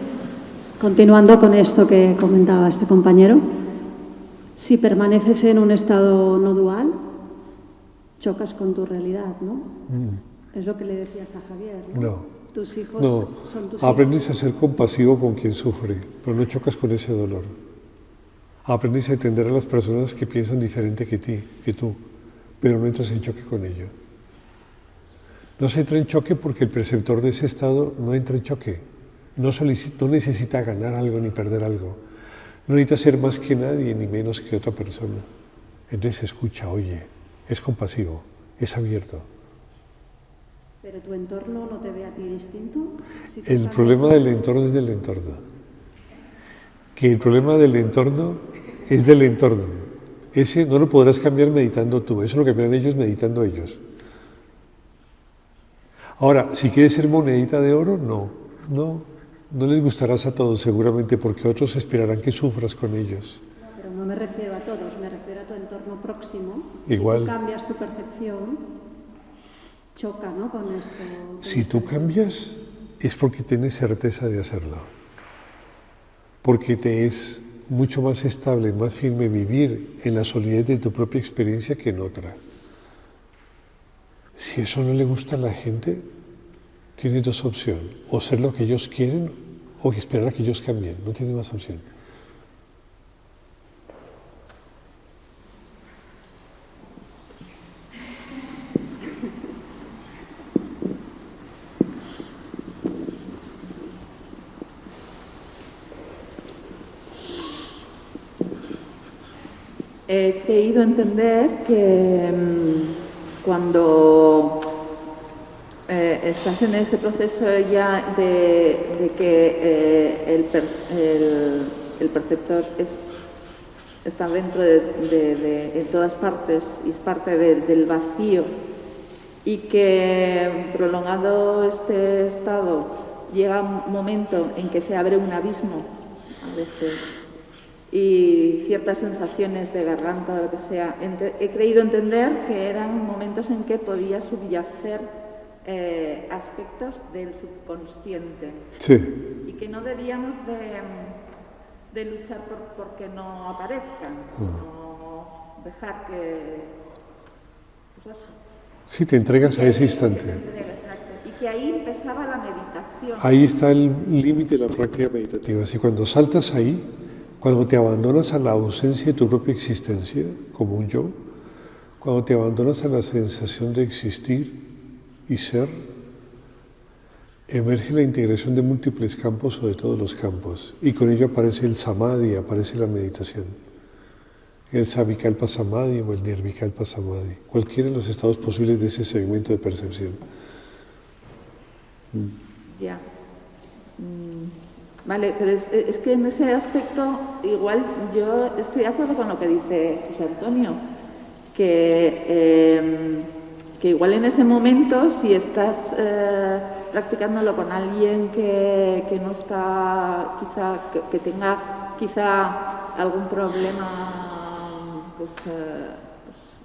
continuando con esto que comentaba este compañero, si permaneces en un estado no dual, chocas con tu realidad, ¿no? Es lo que le decías a Javier, ¿no? No. Tus hijos son tus aprendes hijos. a ser compasivo con quien sufre, pero no chocas con ese dolor. Aprendes a entender a las personas que piensan diferente que tú, pero no entras en choque con ello. No se entra en choque porque el perceptor de ese estado no entra en choque. No necesita ganar algo ni perder algo. No necesita ser más que nadie ni menos que otra persona. Entonces escucha, oye, es compasivo, es abierto. ¿Pero tu entorno no te ve a ti distinto? Si El problema del entorno es del entorno. Que el problema del entorno es del entorno. Ese no lo podrás cambiar meditando tú, eso lo cambiarán ellos meditando ellos. Ahora, si quieres ser monedita de oro, no les gustarás a todos seguramente porque otros esperarán que sufras con ellos. Pero no me refiero a todos, me refiero a tu entorno próximo. Igual. Si tú cambias tu percepción, choca, ¿no? Con esto. Si tú cambias es porque tienes certeza de hacerlo, porque te es mucho más estable, más firme vivir en la solidez de tu propia experiencia que en otra. Si eso no le gusta a la gente, tienes dos opciones, o ser lo que ellos quieren o esperar a que ellos cambien, no tienes más opción. He creído entender que cuando estás en ese proceso ya de que el perceptor está dentro en todas partes y es parte del vacío, y que prolongado este estado llega un momento en que se abre un abismo a veces y ciertas sensaciones de garganta o lo que sea. He creído entender que eran momentos en que podía subyacer aspectos del subconsciente. Sí. Y que no debíamos de luchar porque no aparezcan, no dejar que... Pues eso. Sí, te entregas a ese instante. Y que ahí empezaba la meditación. Ahí está el límite de la práctica meditativa. Si cuando saltas ahí, cuando te abandonas a la ausencia de tu propia existencia, como un yo, cuando te abandonas a la sensación de existir y ser, emerge la integración de múltiples campos o de todos los campos, y con ello aparece el samadhi, aparece la meditación. El savikalpa samadhi o el nirvikalpa samadhi, cualquiera de los estados posibles de ese segmento de percepción. Ya. Vale, pero es que en ese aspecto igual yo estoy de acuerdo con lo que dice José Antonio, que igual en ese momento, si estás practicándolo con alguien que no está, quizá, que tenga quizá algún problema, pues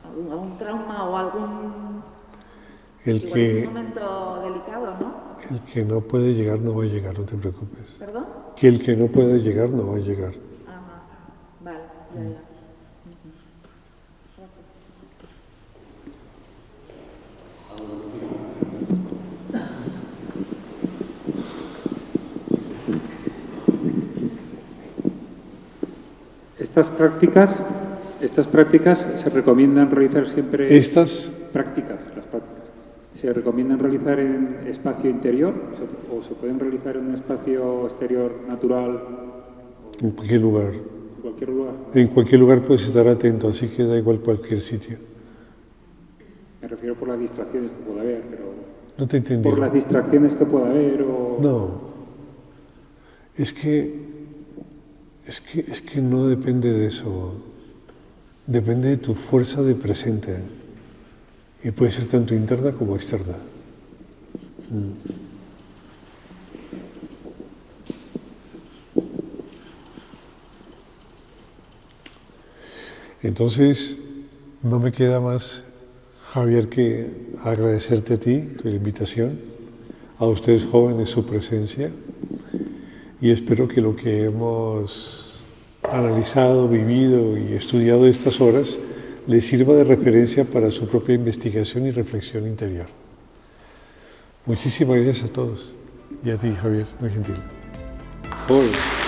algún trauma o algún... un momento delicado, ¿no? El que no puede llegar no va a llegar, no te preocupes. ¿Perdón? Que el que no puede llegar no va a llegar. Ajá, vale, ya. Estas prácticas se recomiendan realizar siempre... Las prácticas. ¿Se recomiendan realizar en espacio interior o se pueden realizar en un espacio exterior natural? En cualquier lugar. ¿En cualquier lugar? En cualquier lugar puedes estar atento, así que da igual cualquier sitio. Me refiero por las distracciones que pueda haber, pero... No te entendí. ¿Por las distracciones que pueda haber o...? No. Es que no depende de eso. Depende de tu fuerza de presente. Y puede ser tanto interna como externa. Entonces, no me queda más, Javier, que agradecerte a ti, tu invitación, a ustedes jóvenes su presencia, y espero que lo que hemos analizado, vivido y estudiado estas horas les sirva de referencia para su propia investigación y reflexión interior. Muchísimas gracias a todos y a ti, Javier, muy gentil. Joder.